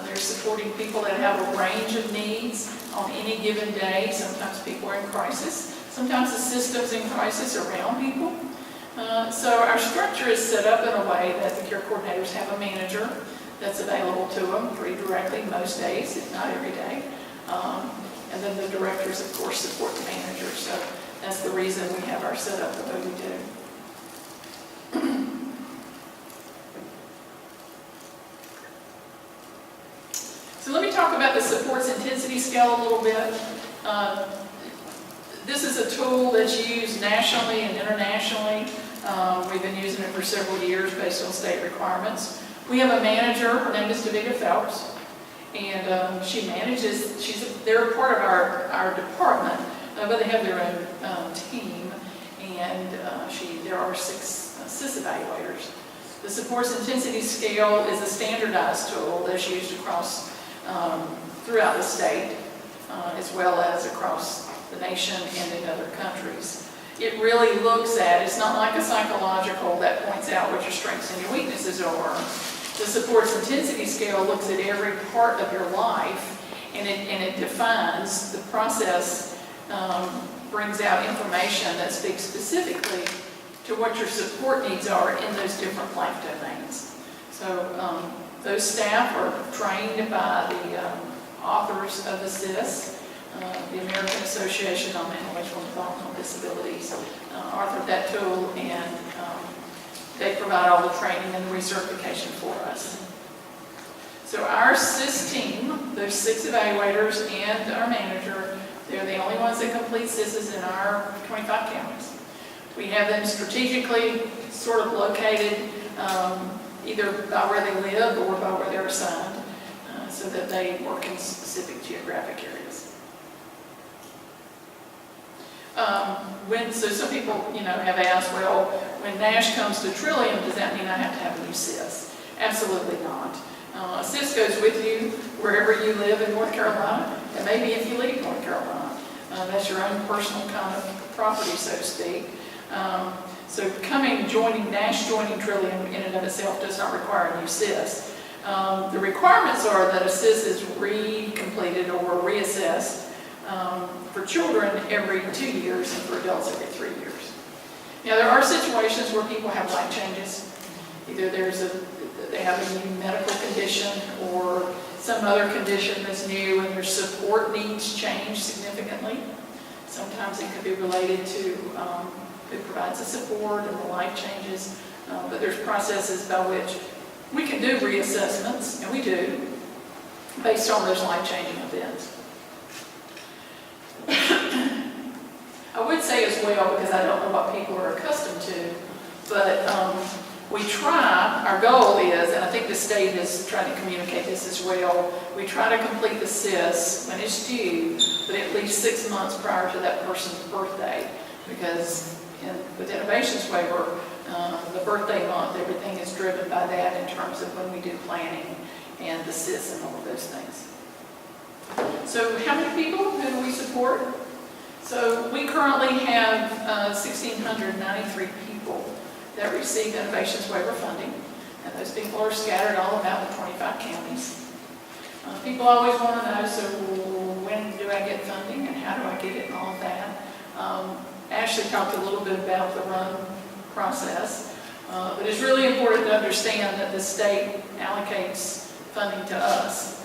They're supporting people that have a range of needs on any given day. Sometimes people are in crisis. Sometimes the system's in crisis around people. So our structure is set up in a way that the care coordinators have a manager that's available to them pretty directly most days, if not every day. And then the directors, of course, support the manager. So that's the reason we have our setup the way we do. So let me talk about the supports intensity scale a little bit. This is a tool that's used nationally and internationally. We've been using it for several years based on state requirements. We have a manager, her name is Davida Phelps, and she manages, they're a part of our department, but they have their own team, and there are 6 SIS evaluators. The supports intensity scale is a standardized tool that's used across throughout the state, as well as across the nation and in other countries. It really looks at, it's not like a psychological that points out what your strengths and your weaknesses are. The supports intensity scale looks at every part of your life, and it defines the process, brings out information that speaks specifically to what your support needs are in those different life domains. So those staff are trained by the authors of the SIS, the American Association on Mental Health and Developmental Disabilities, authored that tool, and they provide all the training and the recertification for us. So our SIS team, those 6 evaluators and our manager, they're the only ones that complete SISs in our 25 counties. We have them strategically sort of located either by where they live or by where they're assigned, so that they work in specific geographic areas. So some people, have asked, well, when Nash comes to Trillium, does that mean I have to have a new SIS? Absolutely not. A SIS goes with you wherever you live in North Carolina, and maybe if you leave North Carolina. That's your own personal kind of property, so to speak. So joining Trillium in and of itself does not require a new SIS. The requirements are that a SIS is completed or reassessed for children every 2 years and for adults every 3 years. Now, there are situations where people have life changes. Either they have a new medical condition or some other condition that's new and their support needs change significantly. Sometimes it could be related to who provides the support and the life changes, but there's processes by which we can do reassessments, and we do, based on those life-changing events. I would say as well, because I don't know what people are accustomed to, but our goal is, and I think the state is trying to communicate this as well, we try to complete the SIS when it's due, but at least 6 months prior to that person's birthday, because with Innovations Waiver, the birthday month, everything is driven by that in terms of when we do planning and the SIS and all of those things. So how many people do we support? So we currently have 1,693 people that receive Innovations Waiver funding, and those people are scattered all about the 25 counties. People always want to know, so when do I get funding and how do I get it and all of that. Ashley talked a little bit about the run process, but it's really important to understand that the state allocates funding to us.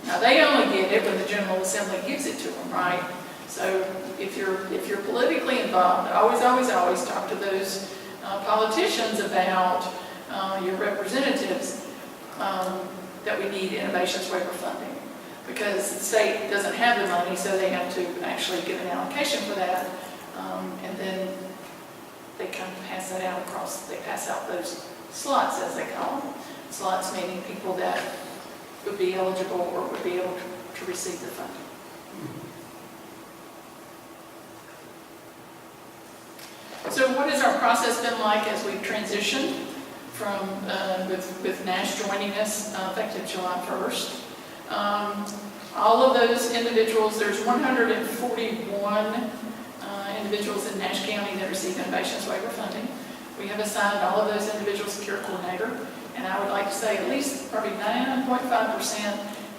Now, they only get it when the General Assembly gives it to them, right? So if you're politically involved, always talk to those politicians about your representatives that we need Innovations Waiver funding, because the state doesn't have the money, so they have to actually give an allocation for that, and then they kind of pass that out they pass out those slots, as they call them. Slots meaning people that would be eligible or would be able to receive the funding. So what has our process been like as we've transitioned from, with Nash joining us effective July 1st? All of those individuals, there's 141 individuals in Nash County that receive Innovations Waiver funding. We have assigned all of those individuals a care coordinator, and I would like to say at least probably 99.5%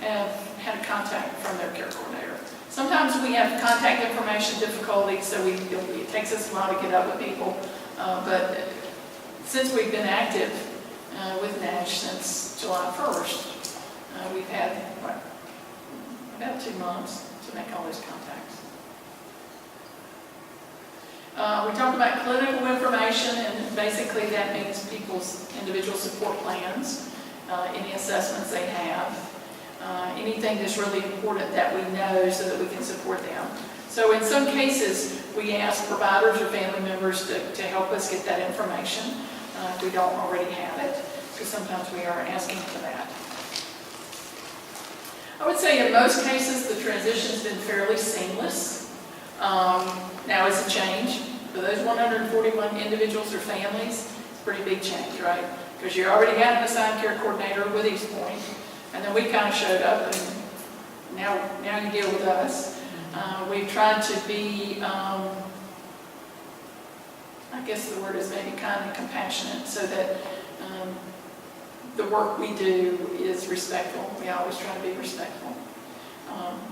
have had a contact from their care coordinator. Sometimes we have contact information difficulties, so it takes us a while to get up with people, but since we've been active with Nash since July 1st, we've had, about 2 months to make all those contacts. We talked about clinical information, and basically that means people's individual support plans, any assessments they have, anything that's really important that we know so that we can support them. So in some cases, we ask providers or family members to help us get that information if we don't already have it, because sometimes we are asking for that. I would say in most cases, the transition's been fairly seamless. Now it's a change. For those 141 individuals or families, it's a pretty big change, right? Because you already had an assigned care coordinator with East Point, and then we kind of showed up, and now you deal with us. We've tried to be, I guess the word is maybe kind and compassionate, so that the work we do is respectful. We always try to be respectful.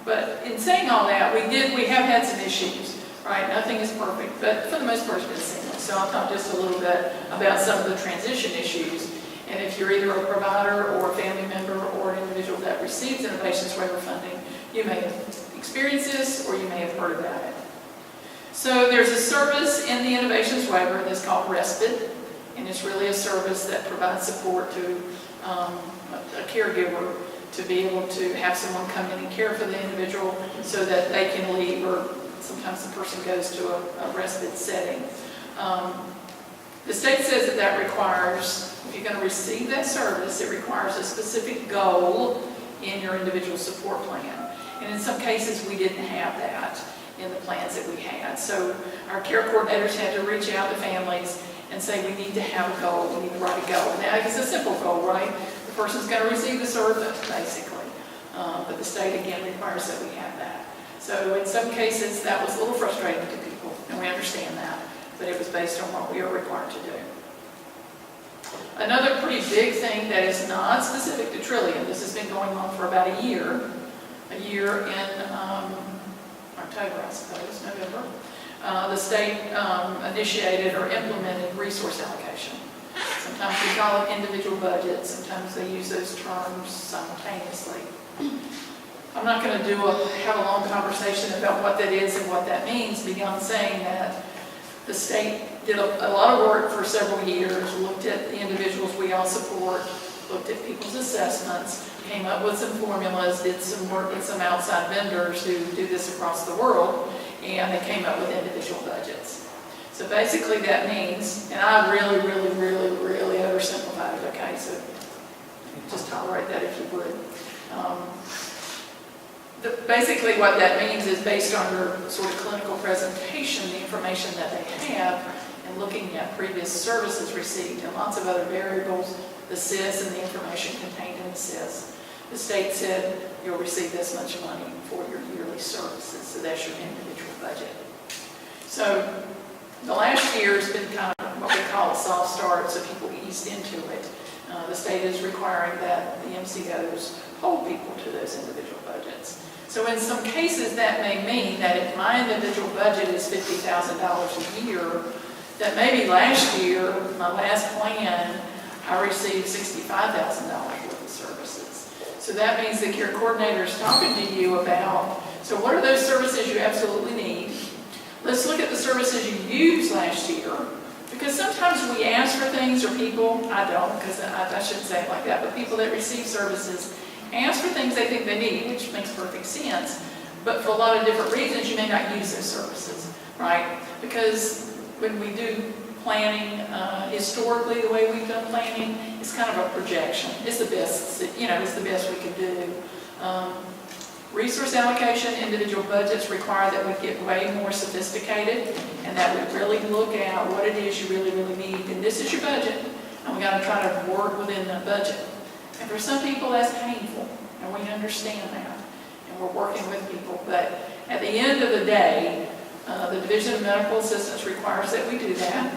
But in saying all that, we have had some issues, right? Nothing is perfect, but for the most part it's been seamless. So I'll talk just a little bit about some of the transition issues. And if you're either a provider or a family member or an individual that receives Innovations Waiver funding, you may have experienced this or you may have heard about it. So there's a service in the Innovations Waiver that's called Respite, and it's really a service that provides support to a caregiver to be able to have someone come in and care for the individual so that they can leave, or sometimes the person goes to a respite setting. The state says that requires, if you're going to receive that service, it requires a specific goal in your individual support plan. And in some cases, we didn't have that. in the plans that we had. So our care coordinators had to reach out to families and say, we need to have a goal, we need to write a goal. Now, it's a simple goal, right? The person's going to receive the service, basically. But the state, again, requires that we have that. So in some cases, that was a little frustrating to people, and we understand that, but it was based on what we are required to do. Another pretty big thing that is not specific to Trillium, this has been going on for about a year in October, I suppose, November. The state initiated or implemented resource allocation. Sometimes we call it individual budgets, sometimes they use those terms simultaneously. I'm not going to have a long conversation about what that is and what that means beyond saying that the state did a lot of work for several years, looked at the individuals we all support, looked at people's assessments, came up with some formulas, did some work with some outside vendors who do this across the world, and they came up with individual budgets. So basically that means, and I really oversimplified it, okay, so just tolerate that if you would. Basically what that means is based on your sort of clinical presentation, the information that they have, and looking at previous services received and lots of other variables, the SIS and the information contained in the SIS. The state said you'll receive this much money for your yearly services, so that's your individual budget. So the last year has been kind of what we call a soft start, so people eased into it. The state is requiring that the MCOs hold people to those individual budgets. So in some cases that may mean that if my individual budget is $50,000 a year, that maybe last year, my last plan, I received $65,000 worth of services. So that means the care coordinator is talking to you about, so what are those services you absolutely need? Let's look at the services you used last year, because sometimes we ask for things, or people, I don't, because I shouldn't say it like that, but people that receive services ask for things they think they need, which makes perfect sense, but for a lot of different reasons, you may not use those services, right? Because when we do planning, historically, the way we've done planning, it's kind of a projection. It's the best, it's the best we can do. Resource allocation, individual budgets require that we get way more sophisticated and that we really look at what it is you really need. And this is your budget, and we got to try to work within that budget. And for some people, that's painful, and we understand that, and we're working with people. But at the end of the day, the Division of Medical Assistance requires that we do that.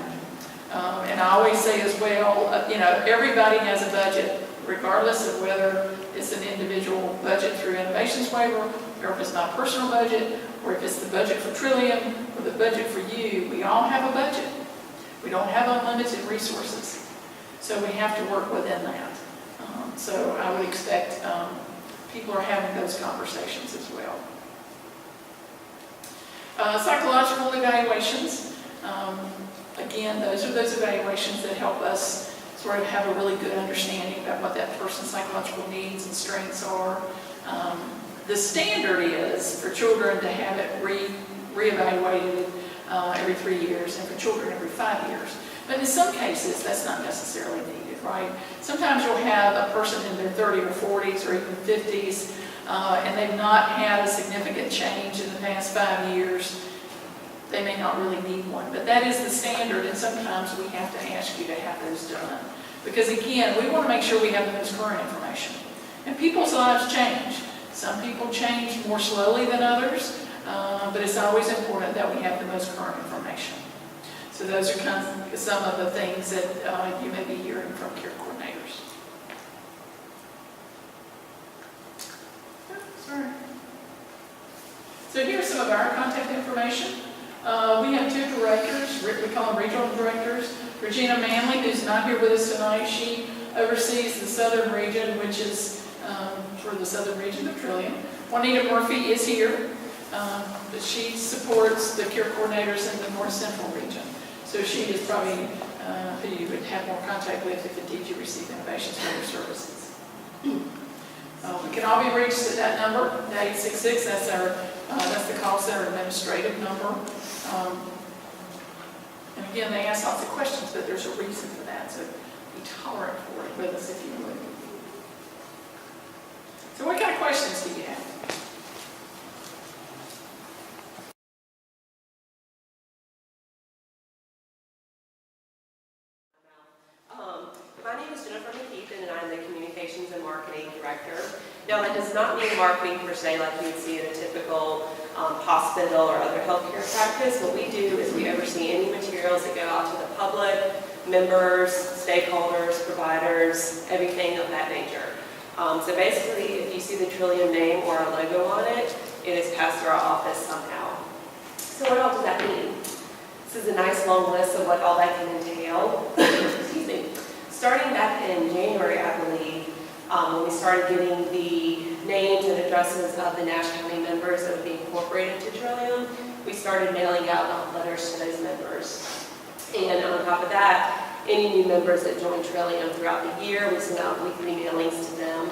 And I always say as well, everybody has a budget, regardless of whether it's an individual budget through Innovations waiver, or if it's my personal budget, or if it's the budget for Trillium, or the budget for you. We all have a budget. We don't have unlimited resources. So we have to work within that. So I would expect people are having those conversations as well. Psychological evaluations. Again, those are those evaluations that help us sort of have a really good understanding about what that person's psychological needs and strengths are. The standard is for children to have it reevaluated every 3 years, and for children every 5 years. But in some cases, that's not necessarily needed, right? Sometimes you'll have a person in their 30s or 40s or even 50s, and they've not had a significant change in the past 5 years. They may not really need one, but that is the standard, and sometimes we have to ask you to have those done. Because again, we want to make sure we have the most current information. And people's lives change. Some people change more slowly than others, but it's always important that we have the most current information. So those are some of the things that you may be hearing from care coordinators. Sorry. So here's some of our contact information. We have 2 directors, we call them regional directors. Regina Manley, who's not here with us tonight, she oversees the southern region, which is for the southern region of Trillium. Juanita Murphy is here, but she supports the care coordinators in the north central region. So she is probably who you would have more contact with if indeed you receive Innovations for your services. We can all be reached at that number, the 866. That's the call center administrative number. And again, they ask lots of questions, but there's a reason for that. So be tolerant for it with us if you would. So what kind of questions do you have? name is Jennifer McKeithen, and I'm the Communications and Marketing Director. Now, that does not mean marketing per se like you would see in a typical hospital or other healthcare practice. What we do is we oversee any materials that go out to the public, members, stakeholders, providers, everything of that nature. So basically, if you see the Trillium name or a logo on it, it is passed through our office somehow. So what all does that mean? This is a nice long list of what all that can entail. Excuse me. Starting back in January, I believe, when we started getting the names and addresses of the Nash County members that would be incorporated to Trillium, we started mailing out letters to those members. And on top of that, any new members that join Trillium throughout the year, we send out weekly mailings to them.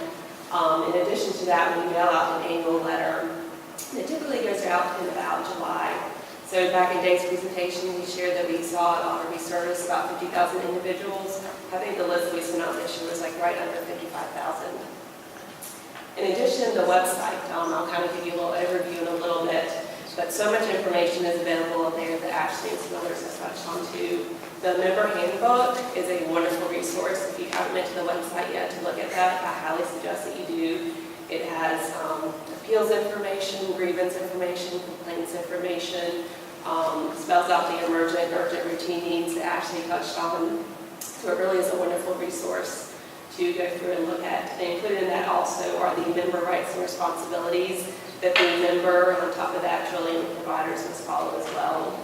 In addition to that, we mail out an annual letter that typically goes out in about July. So back in Dave's presentation, we shared that we saw we serviced about 50,000 individuals. I think the list we sent out this year was like right under 55,000. In addition, the website, I'll kind of give you a little overview in a little bit, but so much information is available there that Ashley and some others have touched on too. The member handbook is a wonderful resource. If you haven't been to the website yet to look at that, I highly suggest that you do. It has appeals information, grievance information, complaints information, spells out the emergent and urgent routine needs that Ashley touched on. So it really is a wonderful resource to go through and look at. And included in that also are the member rights and responsibilities that the member, on top of that, Trillium providers must follow as well.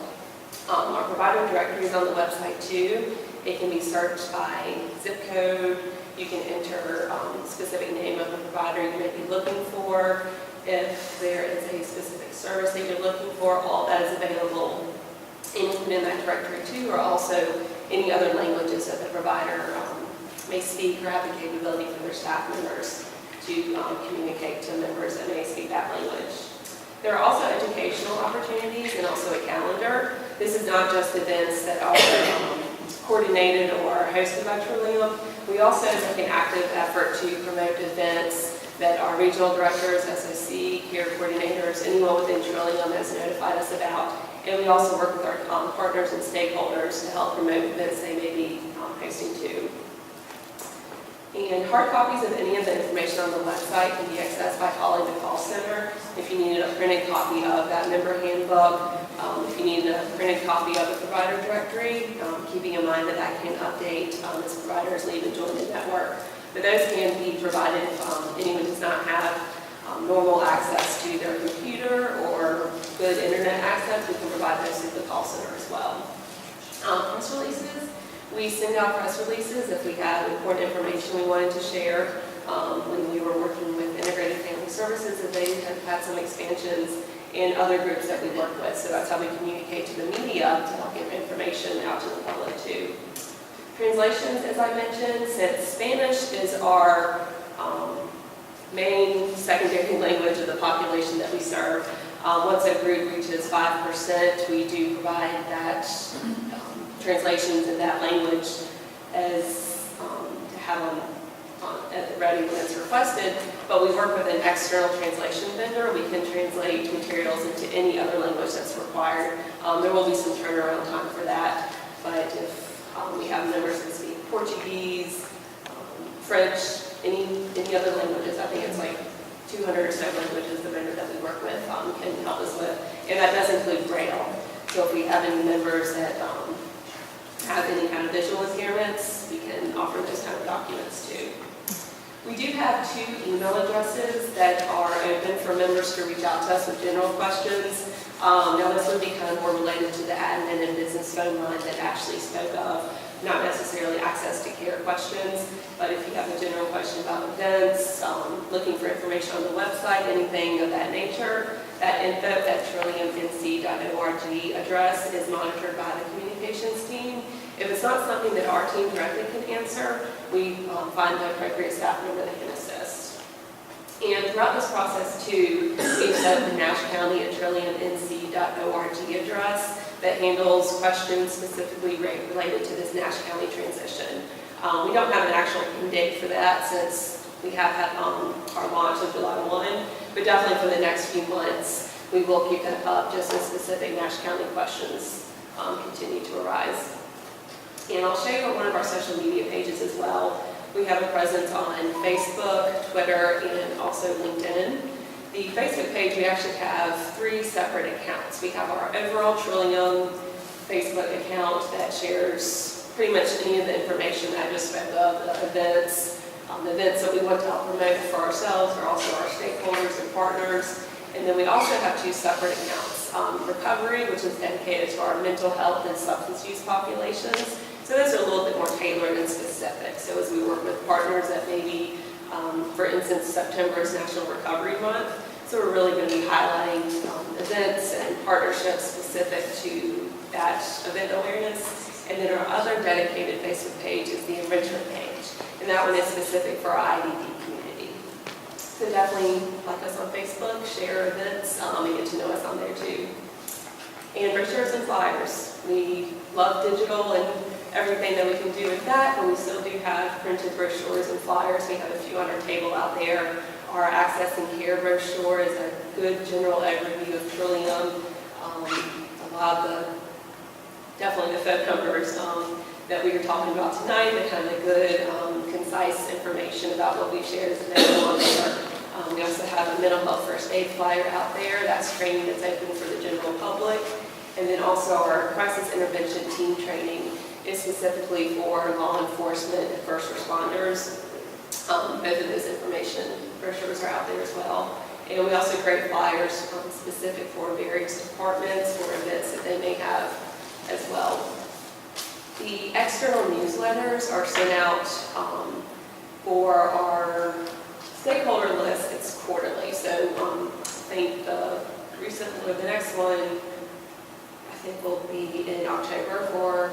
Our provider directory is on the website too. It can be searched by zip code. You can enter specific name of the provider you may be looking for. If there is a specific service that you're looking for, all that is available. Included in that directory too are also any other languages that the provider may speak or have the capability for their staff members to communicate to members that may speak that language. There are also educational opportunities and also a calendar. This is not just events that are coordinated or hosted by Trillium. We also make an active effort to promote events that our regional directors, SOC, care coordinators, anyone within Trillium has notified us about. And we also work with our partners and stakeholders to help promote events they may be hosting too. And hard copies of any of the information on the website can be accessed by calling the call center. If you needed a printed copy of that member handbook, if you needed a printed copy of the provider directory, keeping in mind that that can update as providers leave and join the network. But those can be provided if anyone does not have normal access to their computer or good internet access. We can provide those through the call center as well. Press releases. We send out press releases if we have important information we wanted to share. When we were working with Integrated Family Services, and they have had some expansions in other groups that we work with. So that's how we communicate to the media to help get information out to the public too. Translations, as I mentioned, since Spanish is our main secondary language of the population that we serve, once a group reaches 5%, we do provide that translations in that language as to have at the ready when it's requested, but we work with an external translation vendor. We can translate materials into any other language that's required. There will be some turnaround time for that, but if we have members that speak Portuguese, French, any other languages, I think it's like 200 or so languages the vendor that we work with can help us with, and that does include Braille. So if we have any members that have any kind of visual impairments, we can offer those kind of documents too. We do have 2 email addresses that are open for members to reach out to us with general questions. Now this would be kind of more related to the admin and business phone line that Ashley spoke of, not necessarily access to care questions, but if you have a general question about events, looking for information on the website, anything of that nature, that info at trilliumnc.org address is monitored by the communications team. If it's not something that our team directly can answer, we find the appropriate staff member that can assist. And throughout this process too, we've set the Nash County at trilliumnc.org address that handles questions specifically related to this Nash County transition. We don't have an actual end date for that since we have had our launch of July 1, but definitely for the next few months, we will keep that up just as specific Nash County questions continue to arise. And I'll show you one of our social media pages as well. We have a presence on Facebook, Twitter, and also LinkedIn. The Facebook page, we actually have 3 separate accounts. We have our overall Trillium Facebook account that shares pretty much any of the information that I just spoke of, the events that we want to help promote for ourselves or also our stakeholders and partners. And then we also have 2 separate accounts. Recovery, which is dedicated to our mental health and substance use populations. So those are a little bit more tailored and specific. So as we work with partners that maybe, for instance, September is National Recovery Month. So we're really going to be highlighting events and partnerships specific to that event awareness. And then our other dedicated Facebook page is the Enrichment page. And that one is specific for our IDP community. So definitely like us on Facebook, share events, and get to know us on there too. And brochures and flyers. We love digital and everything that we can do with that, but we still do have printed brochures and flyers. We have a few on our table out there. Our Access and Care brochure is a good general overview of Trillium. A lot of definitely the phone numbers that we were talking about tonight, the kind of good, concise information about what we shared is available on there. We also have a mental health first aid flyer out there. That's training that's open for the general public. And then also our crisis intervention team training is specifically for law enforcement and first responders. Both of those information brochures are out there as well. And we also create flyers specific for various departments or events that they may have as well. The external newsletters are sent out for our stakeholder list. It's quarterly. So I think the next one I think will be in October for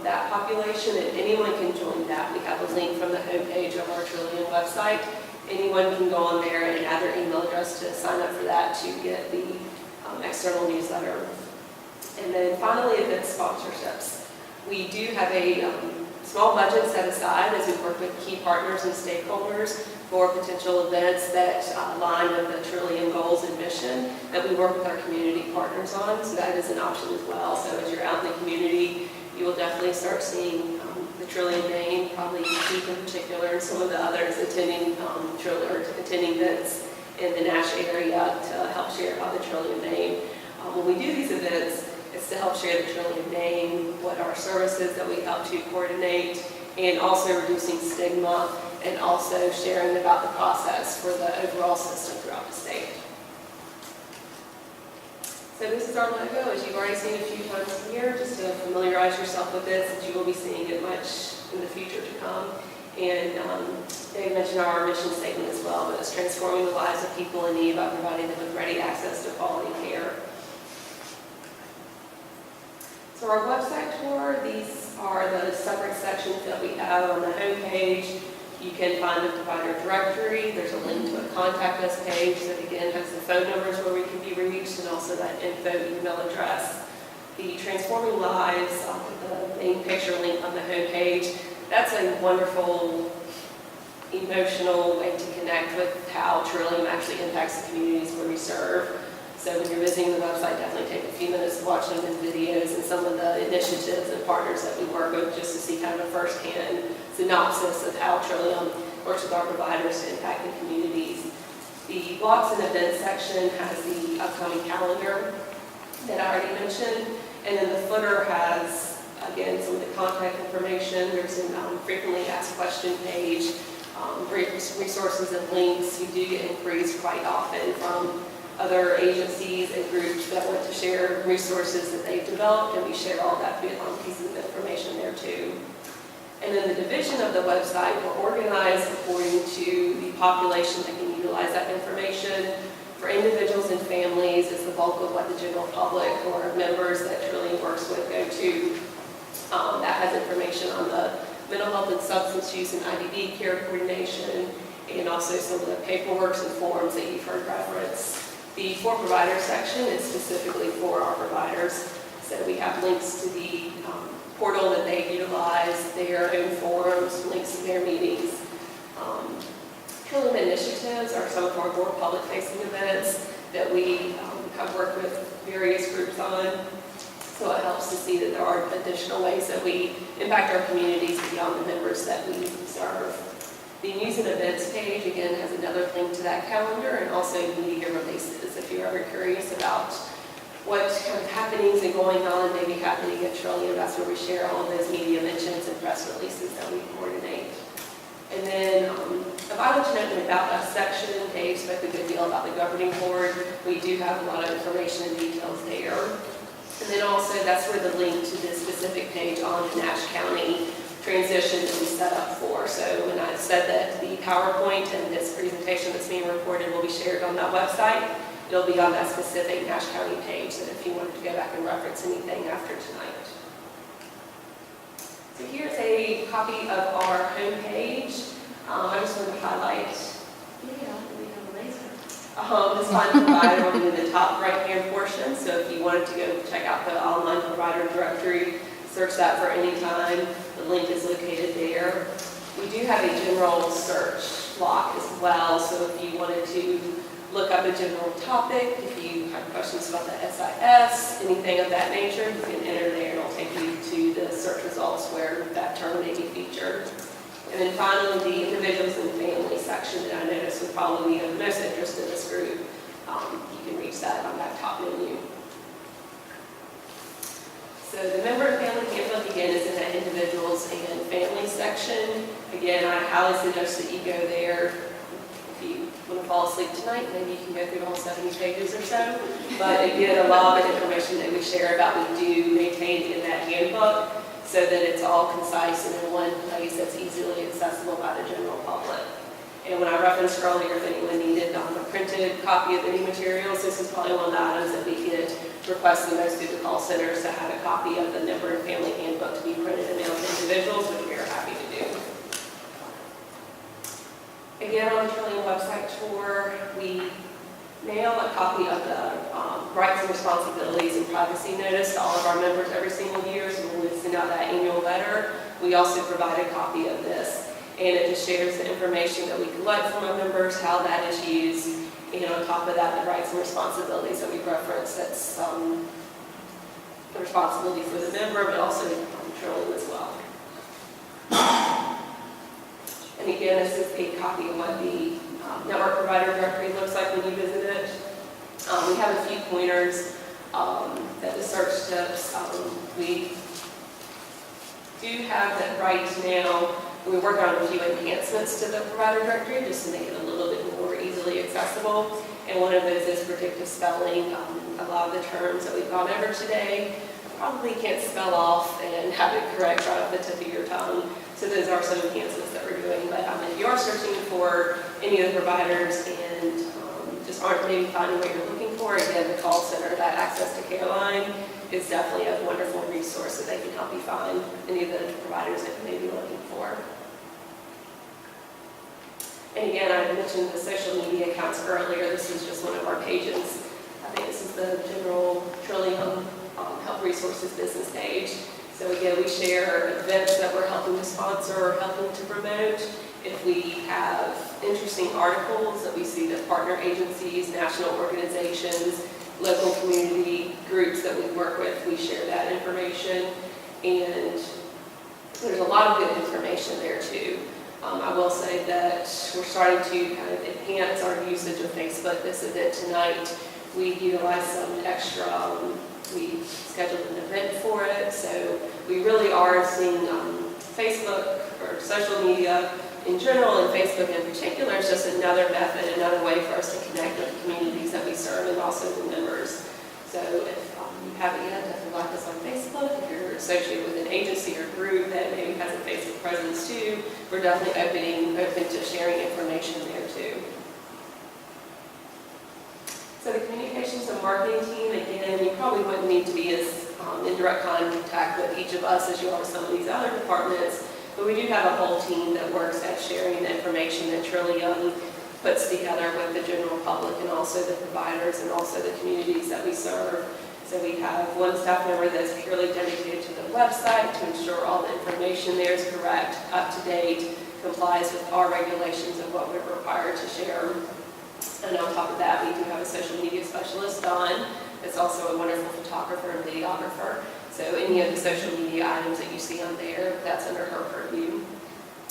that population, and anyone can join that. We have a link from the homepage of our Trillium website. Anyone can go on there and add their email address to sign up for that to get the external newsletter. And then finally, event sponsorships. We do have a small budget set aside as we work with key partners and stakeholders for potential events that align with the Trillium goals and mission that we work with our community partners on. So that is an option as well. So as you're out in the community, you will definitely start seeing the Trillium name, probably Keith in particular, and some of the others attending attending events in the Nash area to help share about the Trillium name. When we do these events, it's to help share the Trillium name, what our services that we help to coordinate, and also reducing stigma, and also sharing about the process for the overall system throughout the state. So this is our logo, as you've already seen a few times here, just to familiarize yourself with this, that you will be seeing it much in the future to come. And Dave mentioned our mission statement as well, but it's transforming the lives of people in need by providing them with ready access to quality care. So our website tour, these are the separate sections that we have on the homepage. You can find the provider directory. There's a link to a contact us page that again has the phone numbers where we can be reached and also that info email address. The Transforming Lives, the main picture link on the homepage, that's a wonderful emotional way to connect with how Trillium actually impacts the communities where we serve. So when you're visiting the website, definitely take a few minutes to watch some of the videos and some of the initiatives and partners that we work with just to see kind of a firsthand synopsis of how Trillium works with our providers to impact the communities. The blocks and events section has the upcoming calendar that I already mentioned, and then the footer has, again, some of the contact information. There's a frequently asked question page, resources and links. You do get inquiries quite often from other agencies and groups that want to share resources that they've developed, and we share all that pieces of information there too. And then the division of the website were organized according to the population that can utilize that information. For individuals and families, it's the bulk of what the general public or members that Trillium works with go to. That has information on the mental health and substance use and IDD care coordination, and also some of the paperwork and forms that you've heard referenced. The For Providers section is specifically for our providers. So we have links to the portal that they utilize, their own forums, links to their meetings. Trillium initiatives are some of our more public-facing events that we have worked with various groups on. So it helps to see that there are additional ways that we impact our communities beyond the members that we serve. The news and events page, again, has another link to that calendar, and also media releases, if you're ever curious about what kind of happenings and going on may be happening at Trillium. That's where we share all of those media mentions and press releases that we coordinate. And then a vital to note in the About Us section, Dave spoke a good deal about the governing board. We do have a lot of information and details there. And then also, that's where the link to this specific page on the Nash County transition that we set up for. So when I said that the PowerPoint and this presentation that's being recorded will be shared on that website, it'll be on that specific Nash County page, that if you wanted to go back and reference anything after tonight. So here's a copy of our homepage. I just wanted to highlight, this find provider will be in the top right-hand portion. So if you wanted to go check out the online provider directory, search that for any time. The link is located there. We do have a general search block as well. So if you wanted to look up a general topic, if you have questions about the SIS, anything of that nature, you can enter there and it'll take you to the search results where that term may be featured. And then finally, the individuals and family section that I noticed would probably be of most interest in this group. You can reach that on that top menu. So the member and family handbook, again, is in that individuals and family section. Again, I highly suggest that you go there. If you want to fall asleep tonight, maybe you can go through all 70 pages or so. But again, a lot of the information that we share about, we do maintain in that handbook so that it's all concise and in one place that's easily accessible by the general public. And when I referenced earlier, if anyone needed a printed copy of any materials, this is probably one of the items that we get requests the most through the call centers, to have a copy of the member and family handbook to be printed and mailed to individuals, which we are happy to do. Again, on the Trillium website tour, we mail a copy of the rights and responsibilities and privacy notice to all of our members every single year. So when we send out that annual letter, we also provide a copy of this. And it just shares the information that we collect from our members, how that is used, and on top of that, the rights and responsibilities that we reference. That's the responsibility for the member, but also Trillium as well. And again, this is a copy of what the network provider directory looks like when you visit it. We have a few pointers that the search tips. We do have that right now. We work on a few enhancements to the provider directory just to make it a little bit more easily accessible. And one of those is predictive spelling. A lot of the terms that we've gone over today probably can't spell off and have it correct right off the tip of your tongue. So those are some enhancements that we're doing. But if you are searching for any of the providers and just aren't maybe finding what you're looking for, again, the call center, that Access to Care line, is definitely a wonderful resource that they can help you find any of the providers that you may be looking for. And again, I mentioned the social media accounts earlier. This is just one of our pages. I think this is the general Trillium Health Resources business page. So again, we share events that we're helping to sponsor or helping to promote. If we have interesting articles that we see that partner agencies, national organizations, local community groups that we work with, we share that information. And there's a lot of good information there too. I will say that we're starting to kind of enhance our usage of Facebook. This event tonight, we utilized some extra, we scheduled an event for it. So we really are seeing Facebook or social media in general, and Facebook in particular, is just another method, another way for us to connect with the communities that we serve and also the members. So if you haven't yet, definitely like us on Facebook. If you're associated with an agency or group that maybe has a Facebook presence too, we're definitely open to sharing information there too. So the communications and marketing team, again, you probably wouldn't need to be as in direct contact with each of us as you are with some of these other departments, but we do have a whole team that works at sharing the information that Trillium puts together with the general public and also the providers and also the communities that we serve. So we have one staff member that's purely dedicated to the website to ensure all the information there is correct, up to date, complies with our regulations of what we're required to share. And on top of that, we do have a social media specialist, Dawn, that's also a wonderful photographer and videographer. So any of the social media items that you see on there, that's under her purview.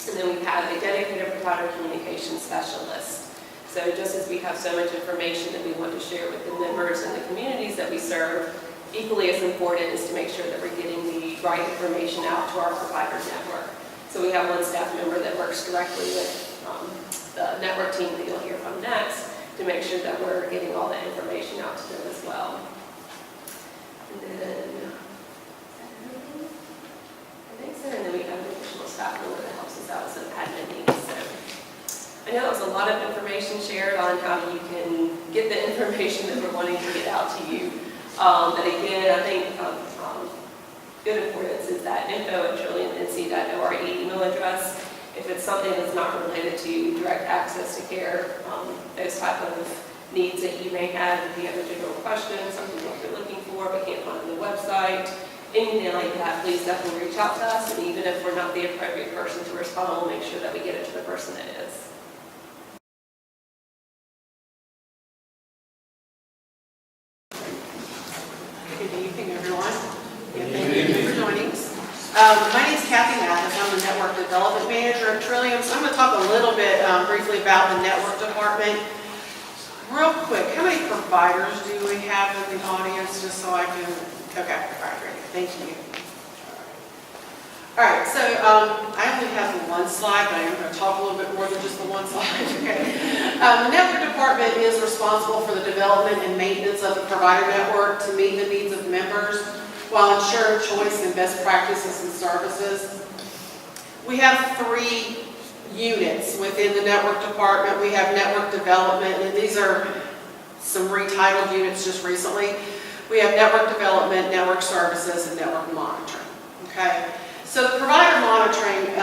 And then we have a dedicated provider communication specialist. So just as we have so much information that we want to share with the members and the communities that we serve, equally as important is to make sure that we're getting the right information out to our provider network. So we have one staff member that works directly with the network team that you'll hear from next to make sure that we're getting all the information out to them as well. And then, I think so, and then we have an additional staff member that helps us out with some admin needs. So I know it was a lot of information shared on how you can get the information that we're wanting to get out to you. But again, I think good importance is that info@trilliumnc.org email address. If it's something that's not related to direct access to care, those type of needs that you may have, if you have a general question, something that you're looking for but can't find on the website, anything like that, please definitely reach out to us. And even if we're not the appropriate person to respond, we'll make sure that we get it to the person that is. Good evening, everyone. Thank you for joining us. My name is Kathy Mathis. I'm the Network Development Manager at Trillium. So I'm going to talk a little bit briefly about the network department. Real quick, how many providers do we have in the audience, just so I can, okay, all right, great, thank you. All right, so I only have one slide, but I am going to talk a little bit more than just the one slide. Okay. The network department is responsible for the development and maintenance of the provider network to meet the needs of members while ensuring choice and best practices and services. We have 3 units within the network department. We have network development, and these are some retitled units just recently. We have network development, network services, and network monitoring. Okay. So the provider monitoring,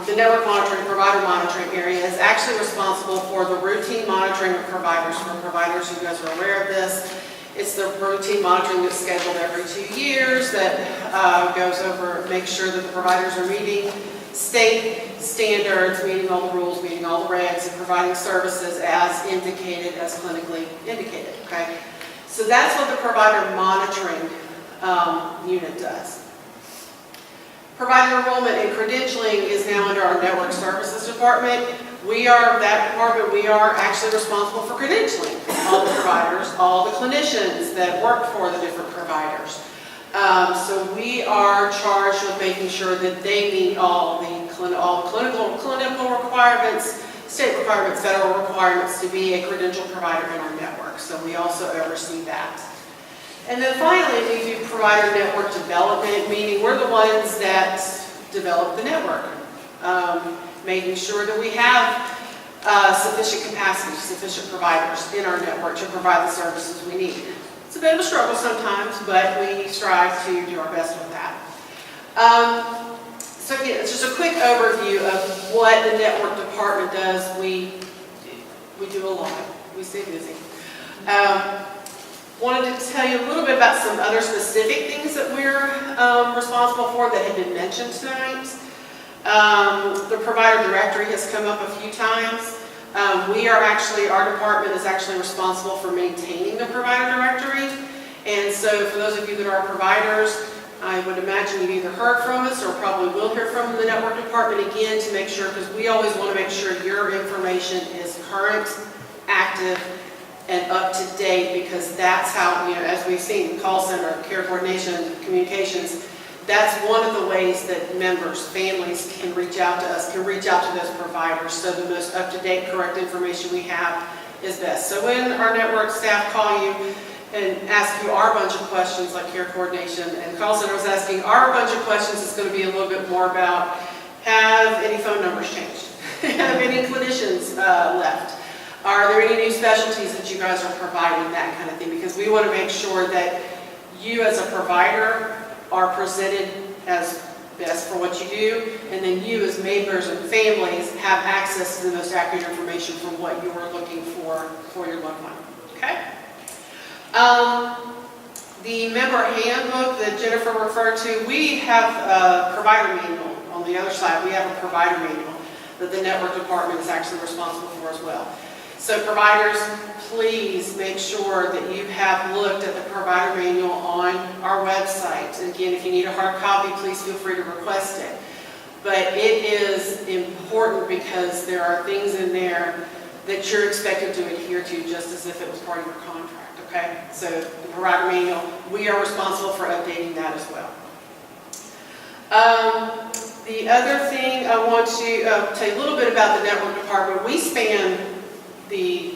the network monitoring, provider monitoring area is actually responsible for the routine monitoring of providers. For providers, you guys are aware of this. It's the routine monitoring that's scheduled every 2 years that goes over, makes sure that the providers are meeting state standards, meeting all the rules, meeting all the regs, and providing services as indicated, as clinically indicated. Okay, so that's what the provider monitoring unit does. Provider enrollment and credentialing is now under our network services department. That department, we are actually responsible for credentialing all the providers, all the clinicians that work for the different providers. So we are charged with making sure that they meet all clinical requirements, state requirements, federal requirements to be a credential provider in our network. So we also oversee that. And then finally, we do provider network development, meaning we're the ones that develop the network, making sure that we have sufficient capacity, sufficient providers in our network to provide the services we need. It's a bit of a struggle sometimes, but we strive to do our best with that. So again, it's just a quick overview of what the network department does. We do a lot. We stay busy. Wanted to tell you a little bit about some other specific things that we're responsible for that have been mentioned tonight. The provider directory has come up a few times. Our department is actually responsible for maintaining the provider directory. And so for those of you that are providers, I would imagine you've either heard from us or probably will hear from the network department again to make sure, because we always want to make sure your information is current, active, and up to date, because that's how, as we've seen, call center, care coordination, communications, that's one of the ways that members, families can reach out to us, can reach out to those providers, so the most up-to-date, correct information we have is best. So when our network staff call you and ask you our bunch of questions, like care coordination and call center was asking our bunch of questions, it's going to be a little bit more about, have any phone numbers changed? Have any clinicians left? Are there any new specialties that you guys are providing, that kind of thing? Because we want to make sure that you as a provider are presented as best for what you do, and then you as members and families have access to the most accurate information for what you are looking for your loved one. Okay? The member handbook that Jennifer referred to, we have a provider manual on the other side. We have a provider manual that the network department is actually responsible for as well. So providers, please make sure that you have looked at the provider manual on our website. And again, if you need a hard copy, please feel free to request it. but it is important because there are things in there that you're expected to adhere to just as if it was part of your contract, okay? So the provider manual, we are responsible for updating that as well. The other thing I want to tell you a little bit about the network department. We span the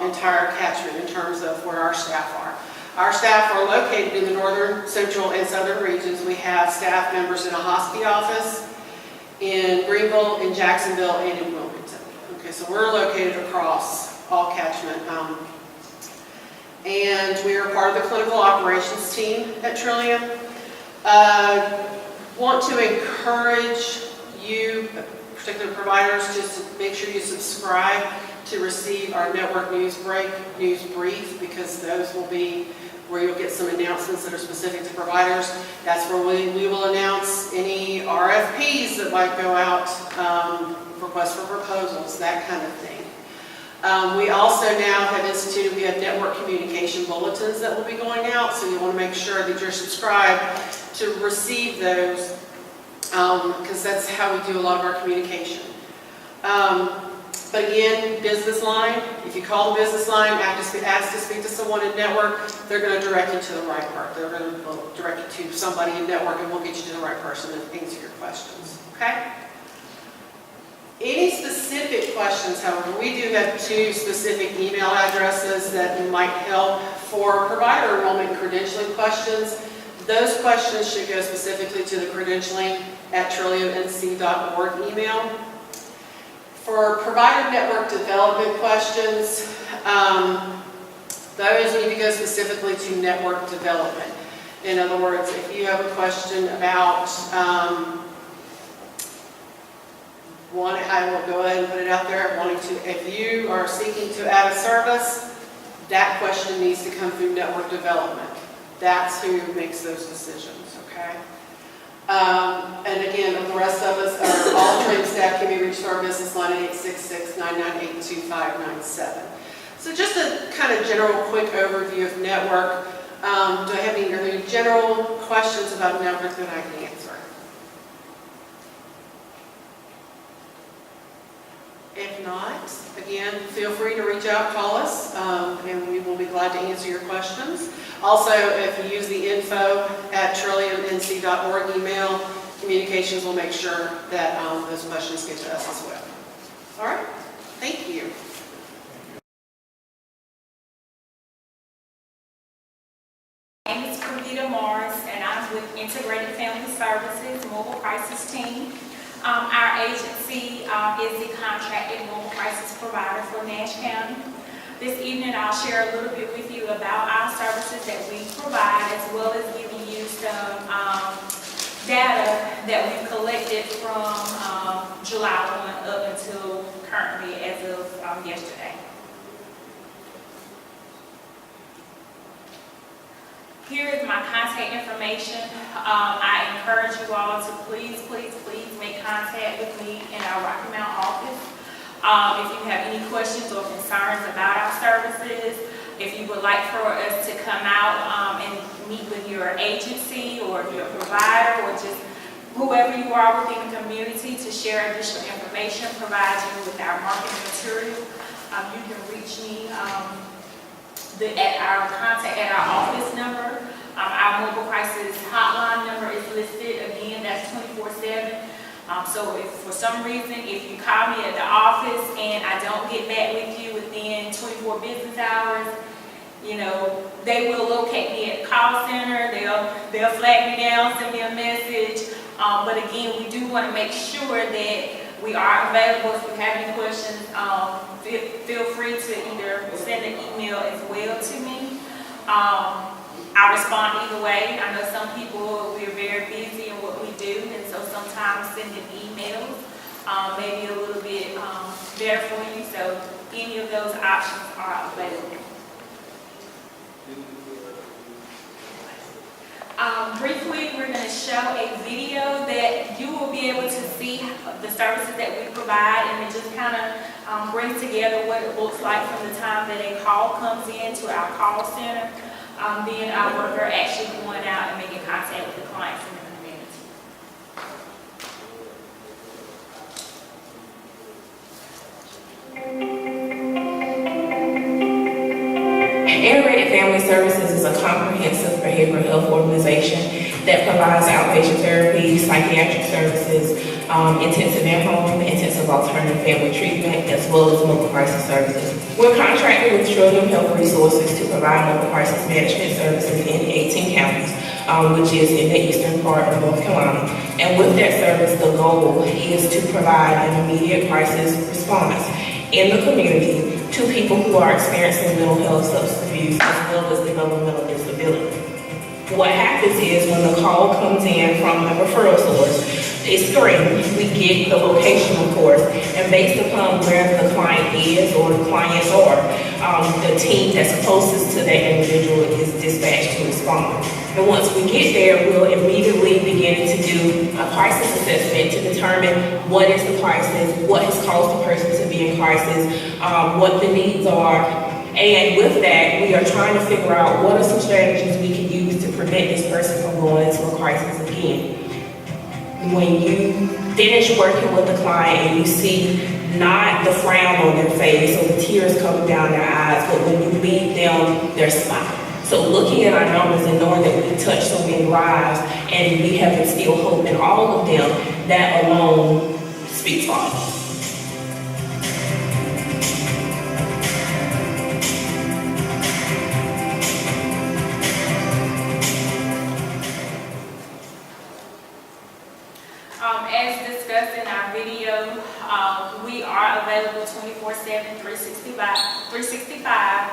entire catchment in terms of where our staff are. Our staff are located in the northern, central, and southern regions. We have staff members in a Hospi office, in Greenville, in Jacksonville, and in Wilmington. Okay, so we're located across all catchment. And we are part of the clinical operations team at Trillium. Want to encourage you, particular providers, just to make sure you subscribe to receive our network news brief, because those will be where you'll get some announcements that are specific to providers. That's where we will announce any RFPs that might go out, requests for proposals, that kind of thing. We also now have instituted, we have network communication bulletins that will be going out, so you want to make sure that you're subscribed to receive those, because that's how we do a lot of our communication. But again, business line, if you call the business line, ask to speak to someone in network, they're going to direct you to the right part. They're going to direct you to somebody in network, and we'll get you to the right person and answer your questions, okay? Any specific questions, however, we do have 2 specific email addresses that might help for provider enrollment and credentialing questions. Those questions should go specifically to the credentialing at trilliumnc.org email. For provider network development questions, those need to go specifically to network development. In other words, if you have a question about I will go ahead and put it out there, if you are seeking to add a service, that question needs to come through network development. That's who makes those decisions, okay? And again, the rest of us, all trained staff can be reached through our business line at 866-998-2597. So just a kind of general quick overview of network. Do I have any general questions about network that I can answer? If not, again, feel free to reach out, call us, and we will be glad to answer your questions. Also, if you use the info@trilliumnc.org email, communications will make sure that those questions get to us as well. All right, thank you. My name is Morris, and I'm with Integrated Family Services Mobile Crisis Team. Our agency is the contracted mobile crisis provider for Nash County. This evening I'll share a little bit with you about our services that we provide, as well as giving you some data that we've collected from July 1 up until currently as of yesterday. Here is my contact information. I encourage you all to please make contact with me in our Rocky Mount office. If you have any questions or concerns about our services, if you would like for us to come out and meet with your agency or your provider or just whoever you are within the community to share additional information, provide you with our marketing material, you can reach me at our office number. Our mobile crisis hotline number is listed. Again, that's 24/7. So if for some reason, if you call me at the office and I don't get back with you within 24 business hours, they will locate me at the call center. They'll flag me down, send me a message. But again, we do want to make sure that we are available. If you have any questions, feel free to either send an email as well to me. I respond either way. I know some people, we're very busy in what we do, and so sometimes sending emails may be a little bit better for you. So any of those options are available. Briefly, we're going to show a video that you will be able to see the services that we provide, and it just kind of brings together what it looks like from the time that a call comes in to our call center, then our worker actually going out and making contact with the clients in the community. Family Services is a comprehensive behavioral health organization that provides outpatient therapy, psychiatric services, intensive in-home, intensive alternative family treatment, as well as mobile crisis services. We're contracted with Trillium Health Resources to provide mobile crisis management services in 18 counties, which is in the eastern part of North Carolina. And with that service, the goal is to provide an immediate crisis response in the community to people who are experiencing mental health, substance abuse, as well as developmental disability. What happens is when the call comes in from a referral source, it's screened. We get the location, of course, and based upon where the client is or the clients are, the team that's closest to that individual is dispatched to respond. And once we get there, we'll immediately begin to do a crisis assessment to determine what is the crisis, what has caused the person to be in crisis, what the needs are. And with that, we are trying to figure out what are some strategies we can use to prevent this person from going into a crisis again. When you finish working with the client and you see not the frown on their face or the tears coming down their eyes, but when you leave them, they're smiling. So looking at our numbers and knowing that we touch so many lives and we have instilled hope in all of them, that alone speaks volumes. As discussed in our video, we are available 24/7, 365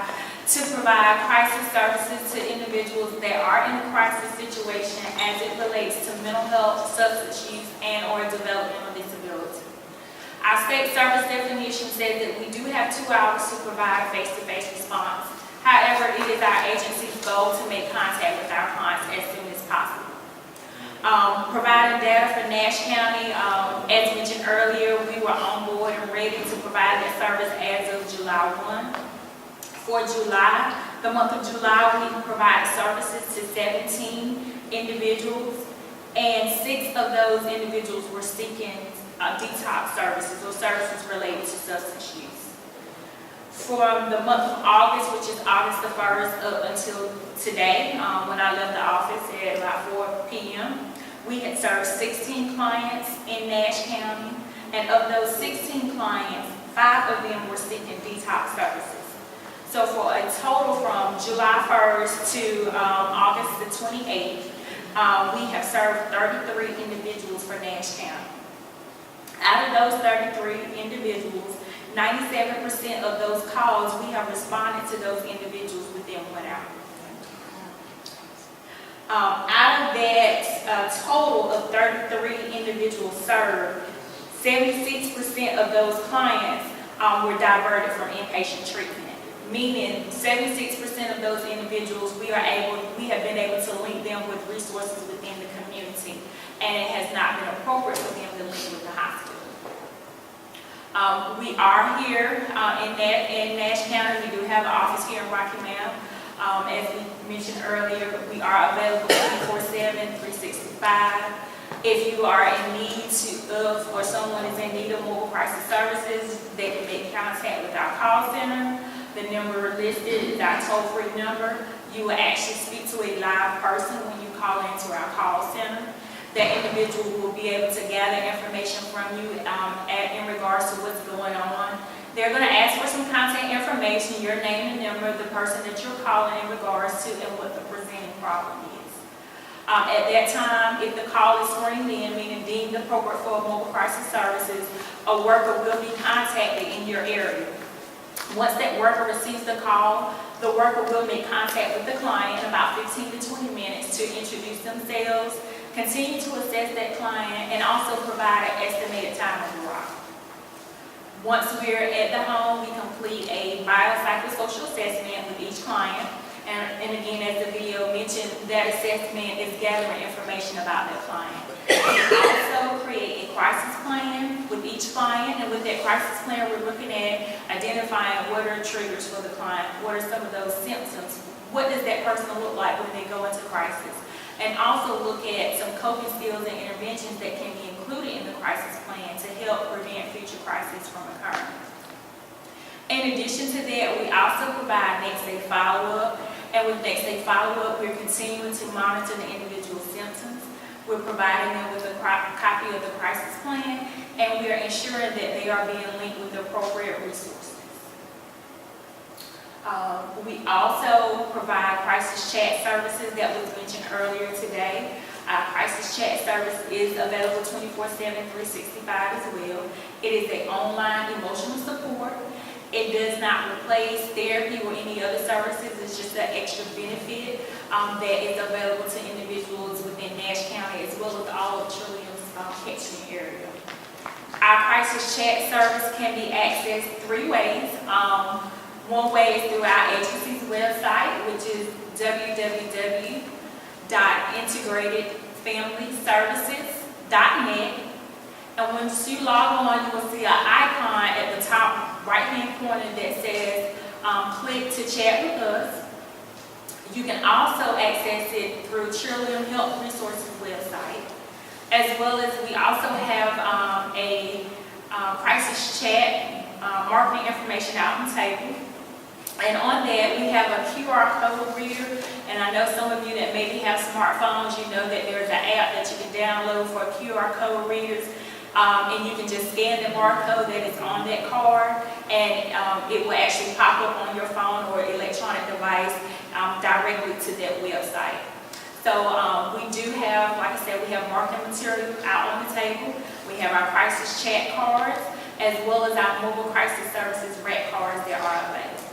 to provide crisis services to individuals that are in a crisis situation as it relates to mental health, substance use, and or developmental disability. Our state service definition says that we do have 2 hours to provide a face-to-face response. However, it is our agency's goal to make contact with our clients as soon as possible. Providing data for Nash County, as mentioned earlier, we were on board and ready to provide that service as of July 1. For July, the month of July, we provided services to 17 individuals, and 6 of those individuals were seeking detox services or services related to substance use. From the month of August, which is August the 1st up until today, when I left the office at about 4 p.m., we had served 16 clients in Nash County, and of those 16 clients, 5 of them were seeking detox services. So for a total from July 1st to August the 28th, we have served 33 individuals for Nash County. Out of those 33 individuals, 97% of those calls, we have responded to those individuals within 1 hour. Out of that total of 33 individuals served, 76% of those clients were diverted from inpatient treatment, meaning 76% of those individuals we have been able to link them with resources within the community, and it has not been appropriate for them to link with the hospital. We are here in Nash County. We do have an office here in Rocky Mount. As we mentioned earlier, we are available 24/7, 365. If you are in need of, or someone is in need of mobile crisis services, they can make contact with our call center. The number listed is our toll-free number. You will actually speak to a live person when you call into our call center. That individual will be able to gather information from you in regards to what's going on. They're going to ask for some contact information, your name and number, the person that you're calling in regards to, and what the presenting problem is. At that time, if the call is screened in, meaning deemed appropriate for mobile crisis services, a worker will be contacted in your area. Once that worker receives the call, the worker will make contact with the client in about 15 to 20 minutes to introduce themselves, continue to assess that client, and also provide an estimated time of arrival. Once we're at the home, we complete a biopsychosocial assessment with each client. And again, as the video mentioned, that assessment is gathering information about that client. We also create a crisis plan with each client, and with that crisis plan, we're looking at identifying what are triggers for the client, what are some of those symptoms, what does that person look like when they go into crisis, and also look at some coping skills and interventions that can be included in the crisis plan to help prevent future crises from occurring. In addition to that, we also provide next day follow-up, And with next day follow-up, we're continuing to monitor the individual symptoms. We're providing them with a copy of the crisis plan, and we are ensuring that they are being linked with the appropriate resources. We also provide crisis chat services that was mentioned earlier today. Our crisis chat service is available 24/7, 365 as well. It is an online emotional support. It does not replace therapy or any other services. It's just an extra benefit that is available to individuals within Nash County as well as all of Trillium's catchment area. Our crisis chat service can be accessed 3 ways. One way is through our agency's website, which is www.integratedfamilyservices.net. And once you log on, you will see an icon at the top right-hand corner that says, click to chat with us. You can also access it through Trillium Health Resources website, as well as we also have a crisis chat marketing information out on the table. And on that, we have a QR code reader, and I know some of you that maybe have smartphones, you know that there's an app that you can download for QR code readers, and you can just scan the barcode that is on that card, and it will actually pop up on your phone or electronic device directly to that website. So we do have, like I said, we have marketing material out on the table. We have our crisis chat cards, as well as our mobile crisis services RAC cards that are available.